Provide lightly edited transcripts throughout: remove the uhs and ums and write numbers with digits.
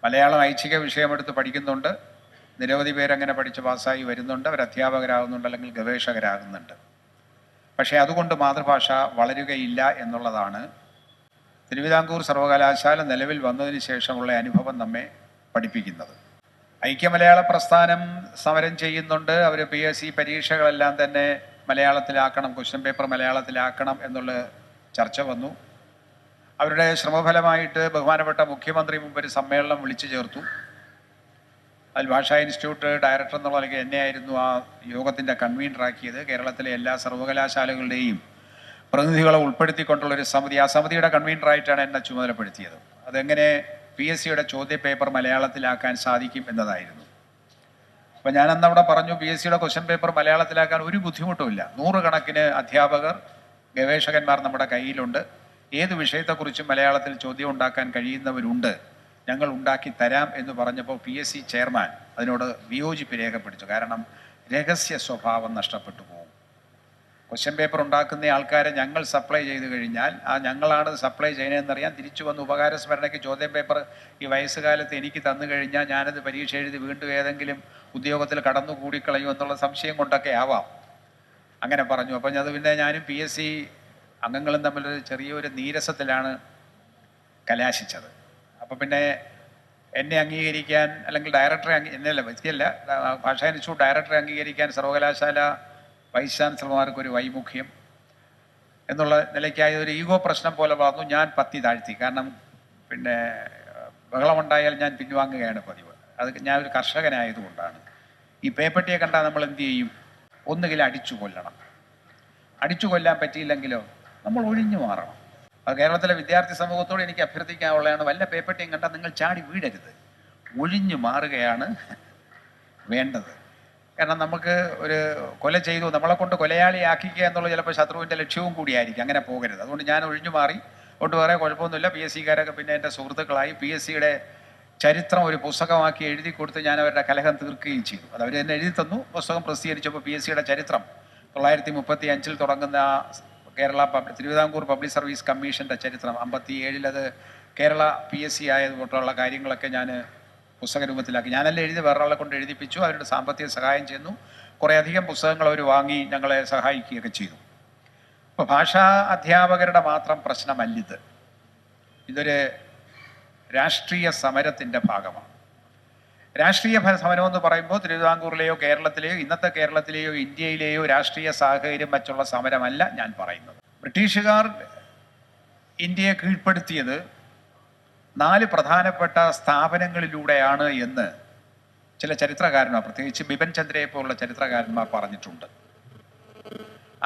മലയാളം ഐച്ഛിക വിഷയമെടുത്ത് പഠിക്കുന്നുണ്ട്. നിരവധി പേരങ്ങനെ പഠിച്ച് പാസ്സായി വരുന്നുണ്ട്. അവർ അധ്യാപകരാകുന്നുണ്ട്, അല്ലെങ്കിൽ ഗവേഷകരാകുന്നുണ്ട്. പക്ഷേ അതുകൊണ്ട് മാതൃഭാഷ വളരുകയില്ല എന്നുള്ളതാണ് തിരുവിതാംകൂർ സർവകലാശാല നിലവിൽ വന്നതിന് ശേഷമുള്ള അനുഭവം നമ്മെ പഠിപ്പിക്കുന്നത്. ഐക്യമലയാള പ്രസ്ഥാനം സമരം ചെയ്യുന്നുണ്ട്. അവർ PSC പരീക്ഷകളെല്ലാം തന്നെ മലയാളത്തിലാക്കണം, ക്വസ്റ്റ്യൻ പേപ്പർ മലയാളത്തിലാക്കണം എന്നുള്ള ചർച്ച വന്നു. അവരുടെ ശ്രമഫലമായിട്ട് ബഹുമാനപ്പെട്ട മുഖ്യമന്ത്രി മുമ്പ് ഒരു സമ്മേളനം വിളിച്ചു ചേർത്തു. അതിൽ ഭാഷാ ഇൻസ്റ്റിറ്റ്യൂട്ട് ഡയറക്ടർ എന്നുള്ള നിലയ്ക്ക് എന്നെയായിരുന്നു ആ യോഗത്തിൻ്റെ കൺവീനറാക്കിയത്. കേരളത്തിലെ എല്ലാ സർവകലാശാലകളുടെയും പ്രതിനിധികളെ ഉൾപ്പെടുത്തിക്കൊണ്ടുള്ളൊരു സമിതി, ആ സമിതിയുടെ കൺവീനറായിട്ടാണ് എന്നെ ചുമതലപ്പെടുത്തിയത്. അതെങ്ങനെ PSCയുടെ ചോദ്യപേപ്പർ മലയാളത്തിലാക്കാൻ സാധിക്കും എന്നതായിരുന്നു. അപ്പോൾ ഞാനന്ന് അവിടെ പറഞ്ഞു, PSCയുടെ ക്വസ്റ്റ്യൻ പേപ്പർ മലയാളത്തിലാക്കാൻ ഒരു ബുദ്ധിമുട്ടുമില്ല. 100 കണക്കിന് അധ്യാപകർ, ഗവേഷകന്മാർ നമ്മുടെ കയ്യിലുണ്ട്. ഏത് വിഷയത്തെക്കുറിച്ചും മലയാളത്തിൽ ചോദ്യം ഉണ്ടാക്കാൻ കഴിയുന്നവരുണ്ട്, ഞങ്ങൾ ഉണ്ടാക്കി തരാം എന്ന് പറഞ്ഞപ്പോൾ PSC ചെയർമാൻ അതിനോട് വിയോജിപ്പ് രേഖപ്പെടുത്തു. കാരണം രഹസ്യ സ്വഭാവം നഷ്ടപ്പെട്ടു പോകും. ക്വസ്റ്റ്യൻ പേപ്പർ ഉണ്ടാക്കുന്ന ആൾക്കാരെ ഞങ്ങൾ സപ്ലൈ ചെയ്ത് കഴിഞ്ഞാൽ ആ ഞങ്ങളാണ് സപ്ലൈ ചെയ്യുന്നതെന്നറിയാൻ തിരിച്ചു വന്ന് ഉപകാരസ്മരണയ്ക്ക് ചോദ്യം പേപ്പർ ഈ വയസ്സുകാലത്ത് എനിക്ക് തന്നു കഴിഞ്ഞാൽ ഞാനത് പരീക്ഷ എഴുതി വീണ്ടും ഏതെങ്കിലും ഉദ്യോഗത്തിൽ കടന്നു കൂടിക്കളയും എന്നുള്ള സംശയം കൊണ്ടൊക്കെ ആവാം. അങ്ങനെ പറഞ്ഞു. അപ്പം അത് പിന്നെ ഞാനും PSC അംഗങ്ങളും തമ്മിലൊരു ചെറിയൊരു നീരസത്തിലാണ് കലാശിച്ചത്. അപ്പോൾ പിന്നെ എന്നെ അംഗീകരിക്കാൻ, അല്ലെങ്കിൽ ഡയറക്ടറെ എന്നല്ല വ്യക്തിയല്ല, ഭാഷാ ഇൻസ്റ്റിറ്റ്യൂട്ട് ഡയറക്ടറെ അംഗീകരിക്കാൻ സർവകലാശാല വൈസ് ചാൻസലർമാർക്കൊരു വൈമുഖ്യം എന്നുള്ള നിലയ്ക്കായ ഒരു ഈഗോ പ്രശ്നം പോലെ വന്നു. ഞാൻ പത്തി താഴ്ത്തി. കാരണം പിന്നെ ബഹളമുണ്ടായാൽ ഞാൻ പിൻവാങ്ങുകയാണ് പതിവ്. അത് ഞാൻ ഒരു കർഷകനായതുകൊണ്ടാണ്. ഈ പേപ്പട്ടിയെ കണ്ടാൽ നമ്മൾ എന്ത് ചെയ്യും? ഒന്നുകിൽ അടിച്ചു കൊല്ലണം. അടിച്ചു കൊല്ലാൻ പറ്റിയില്ലെങ്കിലോ നമ്മൾ ഒഴിഞ്ഞു മാറണം. അത് കേരളത്തിലെ വിദ്യാർത്ഥി സമൂഹത്തോട് എനിക്ക് അഭ്യർത്ഥിക്കാനുള്ളതാണ്. വല്ല പേപ്പട്ടിയും കണ്ടാൽ നിങ്ങൾ ചാടി വീഴരുത്, ഒഴിഞ്ഞു മാറുകയാണ് വേണ്ടത്. കാരണം നമുക്ക് ഒരു കൊല ചെയ്തു, നമ്മളെ കൊണ്ട് കൊലയാളിയാക്കിക്കുക എന്നുള്ളത് ചിലപ്പോൾ ശത്രുവിൻ്റെ ലക്ഷ്യവും കൂടിയായിരിക്കും. അങ്ങനെ പോകരുത്. അതുകൊണ്ട് ഞാൻ ഒഴിഞ്ഞു മാറി. കൊണ്ട് വേറെ കുഴപ്പമൊന്നുമില്ല. PSCക്കാരൊക്കെ പിന്നെ എൻ്റെ സുഹൃത്തുക്കളായി. PSCയുടെ ചരിത്രം ഒരു പുസ്തകമാക്കി എഴുതി കൊടുത്ത് ഞാൻ അവരുടെ കലഹം തീർക്കുകയും ചെയ്തു. അത് അവർ തന്നെ എഴുതി തന്നു. പുസ്തകം പ്രസിദ്ധീകരിച്ചപ്പോൾ PSCയുടെ ചരിത്രം 935 തുടങ്ങുന്ന തിരുവിതാംകൂർ പബ്ലിക് സർവീസ് കമ്മീഷൻ്റെ ചരിത്രം 57 അത് കേരള PSC ആയതുകൊണ്ടുള്ള കാര്യങ്ങളൊക്കെ ഞാൻ പുസ്തക രൂപത്തിലാക്കി. ഞാനല്ല എഴുതി, വേറൊരാളെ കൊണ്ട് എഴുതിപ്പിച്ചു. അവരുടെ സാമ്പത്തിക സഹായം ചെയ്യുന്നു. കുറേയധികം പുസ്തകങ്ങൾ അവർ വാങ്ങി ഞങ്ങളെ സഹായിക്കുകയൊക്കെ ചെയ്തു. അപ്പോൾ ഭാഷാ അധ്യാപകരുടെ മാത്രം പ്രശ്നമല്ലിത്. ഇതൊരു രാഷ്ട്രീയ സമരത്തിൻ്റെ ഭാഗമാണ്. രാഷ്ട്രീയ സമരം എന്ന് പറയുമ്പോൾ തിരുവിതാംകൂറിലെയോ കേരളത്തിലെയോ, ഇന്നത്തെ കേരളത്തിലെയോ ഇന്ത്യയിലെയോ രാഷ്ട്രീയ സാഹചര്യം വച്ചുള്ള സമരമല്ല ഞാൻ പറയുന്നത്. ബ്രിട്ടീഷുകാർ ഇന്ത്യയെ കീഴ്പ്പെടുത്തിയത് 4 പ്രധാനപ്പെട്ട സ്ഥാപനങ്ങളിലൂടെയാണ് എന്ന് ചില ചരിത്രകാരന്മാർ, പ്രത്യേകിച്ച് ബിപിൻ ചന്ദ്രയെ പോലുള്ള ചരിത്രകാരന്മാർ പറഞ്ഞിട്ടുണ്ട്.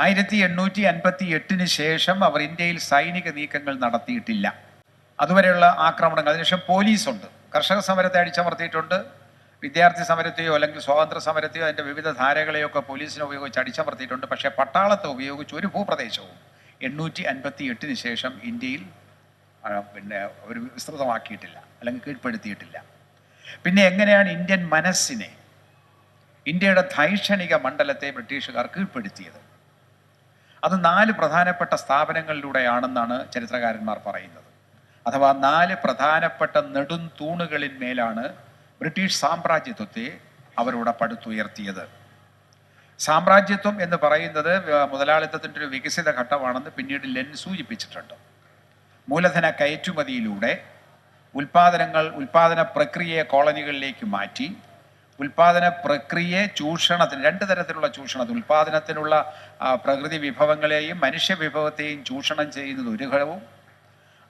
1858 ശേഷം അവർ ഇന്ത്യയിൽ സൈനിക നീക്കങ്ങൾ നടത്തിയിട്ടില്ല. അതുവരെയുള്ള ആക്രമണങ്ങൾ, അതിനുശേഷം പോലീസുണ്ട്. കർഷക സമരത്തെ അടിച്ചമർത്തിയിട്ടുണ്ട്. വിദ്യാർത്ഥി സമരത്തെയോ അല്ലെങ്കിൽ സ്വാതന്ത്ര്യ സമരത്തെയോ അതിൻ്റെ വിവിധ ധാരകളെയോ ഒക്കെ പോലീസിനെ ഉപയോഗിച്ച് അടിച്ചമർത്തിയിട്ടുണ്ട്. പക്ഷേ പട്ടാളത്തെ ഉപയോഗിച്ച് ഒരു ഭൂപ്രദേശവും 858 ശേഷം ഇന്ത്യയിൽ പിന്നെ അവർ വിസ്തൃതമാക്കിയിട്ടില്ല, അല്ലെങ്കിൽ കീഴ്പ്പെടുത്തിയിട്ടില്ല. പിന്നെ എങ്ങനെയാണ് ഇന്ത്യൻ മനസ്സിനെ, ഇന്ത്യയുടെ ധൈഷണിക മണ്ഡലത്തെ ബ്രിട്ടീഷുകാർ കീഴ്പ്പെടുത്തിയത്? അത് 4 പ്രധാനപ്പെട്ട സ്ഥാപനങ്ങളിലൂടെയാണെന്നാണ് ചരിത്രകാരന്മാർ പറയുന്നത്. അഥവാ 4 പ്രധാനപ്പെട്ട നെടും തൂണുകളിന്മേലാണ് ബ്രിട്ടീഷ് സാമ്രാജ്യത്വത്തെ അവരുടെ പടുത്തുയർത്തിയത്. സാമ്രാജ്യത്വം എന്ന് പറയുന്നത് മുതലാളിത്തത്തിൻ്റെ ഒരു വികസിത ഘട്ടമാണെന്ന് പിന്നീട് ലെൻ സൂചിപ്പിച്ചിട്ടുണ്ട്. മൂലധന കയറ്റുമതിയിലൂടെ ഉൽപാദന പ്രക്രിയയെ കോളനികളിലേക്ക് മാറ്റി, ഉൽപാദന പ്രക്രിയയെ ചൂഷണത്തിന്, 2 തരത്തിലുള്ള ചൂഷണത്തിൽ, ഉൽപാദനത്തിനുള്ള പ്രകൃതി വിഭവങ്ങളെയും മനുഷ്യ വിഭവത്തെയും ചൂഷണം ചെയ്യുന്നത് ഒരു ഘടകവും,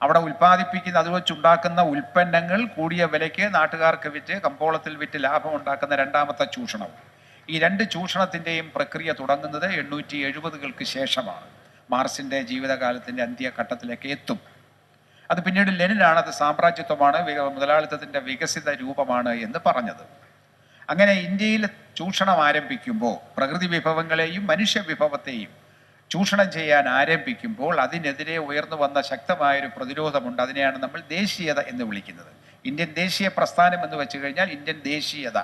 അവിടെ ഉൽപ്പാദിപ്പിക്കുന്ന അത് വെച്ചുണ്ടാക്കുന്ന ഉൽപ്പന്നങ്ങൾ കൂടിയ വിലയ്ക്ക് നാട്ടുകാർക്ക് വിറ്റ് കമ്പോളത്തിൽ വിറ്റ് ലാഭം ഉണ്ടാക്കുന്ന രണ്ടാമത്തെ ചൂഷണവും. ഈ 2 ചൂഷണത്തിൻ്റെയും പ്രക്രിയ തുടങ്ങുന്നത് 870-കൾക്ക് ശേഷമാണ്. മാർസിൻ്റെ ജീവിതകാലത്തിൻ്റെ അന്ത്യഘട്ടത്തിലേക്ക് എത്തും. അത് പിന്നീട് ലെനിനാണ് അത് സാമ്രാജ്യത്വമാണ്, മുതലാളിത്തത്തിൻ്റെ വികസിത രൂപമാണ് എന്ന് പറഞ്ഞത്. അങ്ങനെ ഇന്ത്യയിൽ ചൂഷണം ആരംഭിക്കുമ്പോൾ, പ്രകൃതി വിഭവങ്ങളെയും മനുഷ്യ വിഭവത്തെയും ചൂഷണം ചെയ്യാൻ ആരംഭിക്കുമ്പോൾ അതിനെതിരെ ഉയർന്നു വന്ന ശക്തമായൊരു പ്രതിരോധമുണ്ട്. അതിനെയാണ് നമ്മൾ ദേശീയത എന്ന് വിളിക്കുന്നത്. ഇന്ത്യൻ ദേശീയ പ്രസ്ഥാനം എന്ന് വെച്ച് കഴിഞ്ഞാൽ ഇന്ത്യൻ ദേശീയത.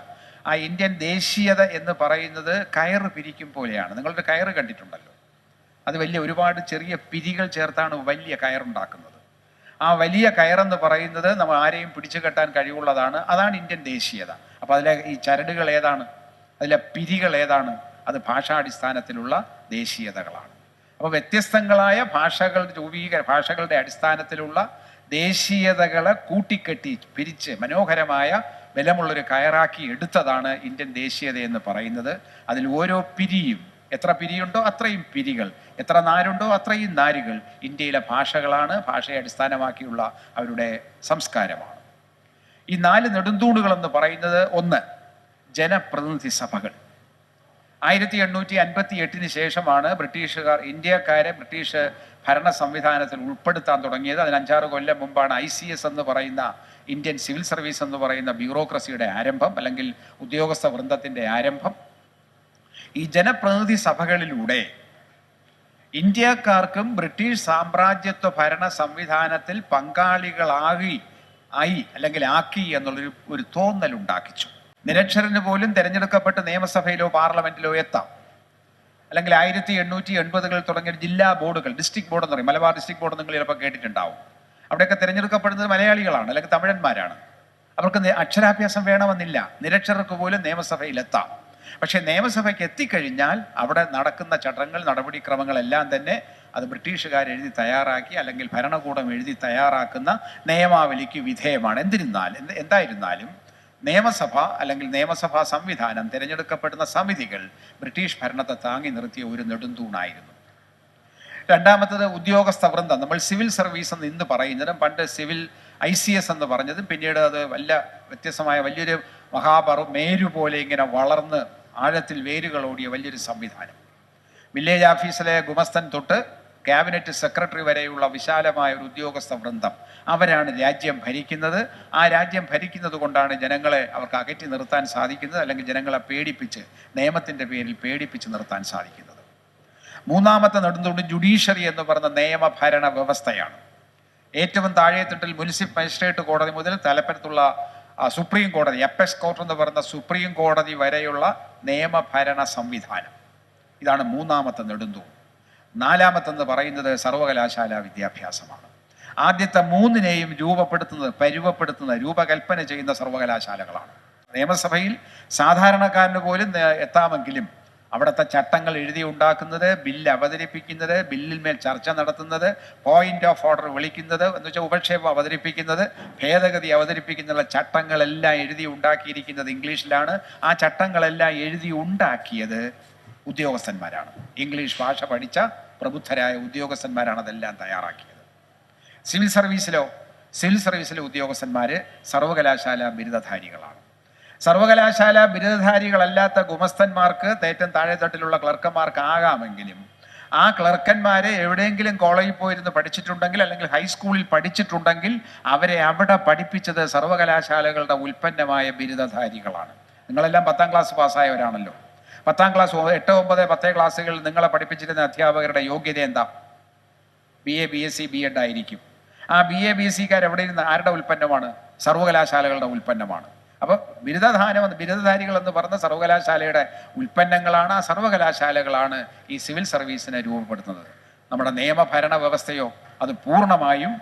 ആ ഇന്ത്യൻ ദേശീയത എന്ന് പറയുന്നത് കയറ് പിരിക്കും പോലെയാണ്. നിങ്ങളുടെ കയറ് കണ്ടിട്ടുണ്ടല്ലോ, അത് ഒരുപാട് ചെറിയ പിരികൾ ചേർത്താണ് വലിയ കയറുണ്ടാക്കുന്നത്. ആ വലിയ കയറെന്ന് പറയുന്നത് നമ്മൾ ആരെയും പിടിച്ചു കെട്ടാൻ കഴിവുള്ളതാണ്. അതാണ് ഇന്ത്യൻ ദേശീയത. അപ്പോൾ അതിലെ ഈ ചരടുകൾ ഏതാണ്, അതിലെ പിരികൾ ഏതാണ്? അത് ഭാഷാടിസ്ഥാനത്തിലുള്ള ദേശീയതകളാണ്. അപ്പോൾ വ്യത്യസ്തങ്ങളായ ഭാഷകളുടെ അടിസ്ഥാനത്തിലുള്ള ദേശീയതകളെ കൂട്ടിക്കെട്ടി പിരിച്ച് മനോഹരമായ ബലമുള്ളൊരു കയറാക്കി എടുത്തതാണ് ഇന്ത്യൻ ദേശീയത എന്ന് പറയുന്നത്. അതിൽ ഓരോ പിരിയും, എത്ര പിരിയുണ്ടോ അത്രയും പിരികൾ, എത്ര നാരുണ്ടോ അത്രയും നാരുകൾ ഇന്ത്യയിലെ ഭാഷകളാണ്, ഭാഷയെ അടിസ്ഥാനമാക്കിയുള്ള അവരുടെ സംസ്കാരമാണ്. ഈ 4 നെടുന്തൂണുകൾ എന്ന് പറയുന്നത്, ഒന്ന്, ജനപ്രതിനിധി സഭകൾ. 1858 ശേഷമാണ് ബ്രിട്ടീഷുകാർ ഇന്ത്യക്കാരെ ബ്രിട്ടീഷ് ഭരണ സംവിധാനത്തിൽ ഉൾപ്പെടുത്താൻ തുടങ്ങിയത്. അതിന് 5-6 കൊല്ലം മുമ്പാണ് ICS എന്ന് പറയുന്ന ഇന്ത്യൻ സിവിൽ സർവീസ് എന്ന് പറയുന്ന ബ്യൂറോക്രസിയുടെ ആരംഭം, അല്ലെങ്കിൽ ഉദ്യോഗസ്ഥ വൃന്ദത്തിൻ്റെ ആരംഭം. ഈ ജനപ്രതിനിധി സഭകളിലൂടെ ഇന്ത്യക്കാർക്കും ബ്രിട്ടീഷ് സാമ്രാജ്യത്വ ഭരണ സംവിധാനത്തിൽ പങ്കാളികളായി ആക്കി എന്നുള്ളൊരു തോന്നൽ ഉണ്ടാക്കിച്ചു. നിരക്ഷരന് പോലും തിരഞ്ഞെടുക്കപ്പെട്ട് നിയമസഭയിലോ പാർലമെന്റിലോ എത്താം. അല്ലെങ്കിൽ 1880-കളിൽ തുടങ്ങിയ ജില്ലാ ബോർഡുകൾ, ഡിസ്ട്രിക്ട് ബോർഡ് എന്ന് പറയും, മലബാർ ഡിസ്ട്രിക്ട് ബോർഡ് നിങ്ങൾ ചിലപ്പോൾ കേട്ടിട്ടുണ്ടാവും. അവിടെയൊക്കെ തിരഞ്ഞെടുക്കപ്പെടുന്നത് മലയാളികളാണ്, അല്ലെങ്കിൽ തമിഴന്മാരാണ്. അവർക്ക് അക്ഷരാഭ്യാസം വേണമെന്നില്ല, നിരക്ഷരർക്ക് പോലും നിയമസഭയിലെത്താം. പക്ഷേ നിയമസഭയ്ക്ക് എത്തിക്കഴിഞ്ഞാൽ അവിടെ നടക്കുന്ന ചട്ടങ്ങൾ, നടപടിക്രമങ്ങളെല്ലാം തന്നെ അത് ബ്രിട്ടീഷുകാർ എഴുതി തയ്യാറാക്കി, അല്ലെങ്കിൽ ഭരണകൂടം എഴുതി തയ്യാറാക്കുന്ന നിയമാവലിക്ക് വിധേയമാണ്. എന്തായിരുന്നാലും നിയമസഭ അല്ലെങ്കിൽ നിയമസഭാ സംവിധാനം, തിരഞ്ഞെടുക്കപ്പെടുന്ന സമിതികൾ ബ്രിട്ടീഷ് ഭരണത്തെ താങ്ങി നിർത്തിയ ഒരു നെടുന്തൂണായിരുന്നു. രണ്ടാമത്തത് ഉദ്യോഗസ്ഥ വൃന്ദം. നമ്മൾ സിവിൽ സർവീസ് എന്ന് ഇന്ന് പറയുന്നതും പണ്ട് സിവിൽ ICS എന്ന് പറഞ്ഞതും പിന്നീട് അത് വ്യത്യസ്തമായ വലിയൊരു മേരു പോലെ ഇങ്ങനെ വളർന്ന് ആഴത്തിൽ വേരുകളോടിയ വലിയൊരു സംവിധാനം. വില്ലേജ് ഓഫീസിലെ ഗുമസ്തൻ തൊട്ട് ക്യാബിനറ്റ് സെക്രട്ടറി വരെയുള്ള വിശാലമായ ഒരു ഉദ്യോഗസ്ഥ വൃന്ദം, അവരാണ് രാജ്യം ഭരിക്കുന്നത്. ആ രാജ്യം ഭരിക്കുന്നത് കൊണ്ടാണ് ജനങ്ങളെ അവർക്ക് അകറ്റി നിർത്താൻ സാധിക്കുന്നത്, അല്ലെങ്കിൽ ജനങ്ങളെ നിയമത്തിൻ്റെ പേരിൽ പേടിപ്പിച്ച് നിർത്താൻ സാധിക്കുന്നത്. മൂന്നാമത്തെ നെടുന്തൂണ് ജുഡീഷ്യറി എന്ന് പറയുന്ന നിയമഭരണ വ്യവസ്ഥയാണ്. ഏറ്റവും താഴെത്തട്ടിൽ മുനിസിപ്പൽ മജിസ്ട്രേറ്റ് കോടതി മുതൽ തലപ്പത്തുള്ള സുപ്രീം കോടതി, എപ്പക്സ് കോർട്ട് എന്ന് പറയുന്ന സുപ്രീം കോടതി വരെയുള്ള നിയമഭരണ സംവിധാനം. ഇതാണ് മൂന്നാമത്തെ നെടുന്തൂൺ. നാലാമത്തെന്ന് പറയുന്നത് സർവകലാശാല വിദ്യാഭ്യാസമാണ്. ആദ്യത്തെ 3നെയും രൂപകൽപ്പന ചെയ്യുന്ന സർവകലാശാലകളാണ്. നിയമസഭയിൽ സാധാരണക്കാരന് പോലും എത്താമെങ്കിലും അവിടുത്തെ ചട്ടങ്ങൾ എഴുതി ഉണ്ടാക്കുന്നത്, ബില്ല് അവതരിപ്പിക്കുന്നത്, ബില്ലിന്മേൽ ചർച്ച നടത്തുന്നത്, പോയിന്റ് ഓഫ് ഓർഡർ വിളിക്കുന്നത് എന്ന് വെച്ചാൽ ഉപക്ഷേപം അവതരിപ്പിക്കുന്നത്, ഭേദഗതി അവതരിപ്പിക്കുന്ന ചട്ടങ്ങളെല്ലാം എഴുതി ഉണ്ടാക്കിയിരിക്കുന്നത് ഇംഗ്ലീഷിലാണ്. ആ ചട്ടങ്ങളെല്ലാം എഴുതി ഉണ്ടാക്കിയത് ഉദ്യോഗസ്ഥന്മാരാണ്. ഇംഗ്ലീഷ് ഭാഷ പഠിച്ച പ്രബുദ്ധരായ ഉദ്യോഗസ്ഥന്മാരാണ് അതെല്ലാം തയ്യാറാക്കിയത്. സിവിൽ സർവീസിലെ ഉദ്യോഗസ്ഥന്മാർ സർവകലാശാല ബിരുദധാരികളാണ്. സർവകലാശാല ബിരുദധാരികളല്ലാത്ത ഗുമസ്തന്മാർക്ക്, ഏറ്റവും താഴെത്തട്ടിലുള്ള ക്ലർക്കന്മാർക്ക് ആകാമെങ്കിലും ആ ക്ലർക്കന്മാരെ എവിടെയെങ്കിലും കോളേജിൽ പോയിരുന്ന് പഠിച്ചിട്ടുണ്ടെങ്കിൽ, അല്ലെങ്കിൽ ഹൈസ്കൂളിൽ പഠിച്ചിട്ടുണ്ടെങ്കിൽ, അവരെ അവിടെ പഠിപ്പിച്ചത് സർവകലാശാലകളുടെ ഉൽപ്പന്നമായ ബിരുദധാരികളാണ്. നിങ്ങളെല്ലാം 10ാം ക്ലാസ് പാസ്സായവരാണല്ലോ. 10ാം ക്ലാസ്, 8, 9, 10 ക്ലാസ്സുകളിൽ നിങ്ങളെ പഠിപ്പിച്ചിരുന്ന അധ്യാപകരുടെ യോഗ്യത എന്താ? BA, BSc, B.Ed ആയിരിക്കും. ആ BA, BScക്കാർ എവിടെ ഇരുന്ന് ആരുടെ ഉൽപ്പന്നമാണ്? സർവകലാശാലകളുടെ ഉൽപ്പന്നമാണ്. അപ്പോൾ ബിരുദധാരികൾ എന്ന് പറഞ്ഞ സർവകലാശാലയുടെ ഉൽപ്പന്നങ്ങളാണ്. ആ സർവകലാശാലകളാണ് ഈ സിവിൽ സർവീസിനെ രൂപപ്പെടുത്തുന്നത്. നമ്മുടെ നിയമഭരണ വ്യവസ്ഥയോ അത് പൂർണ്ണമായും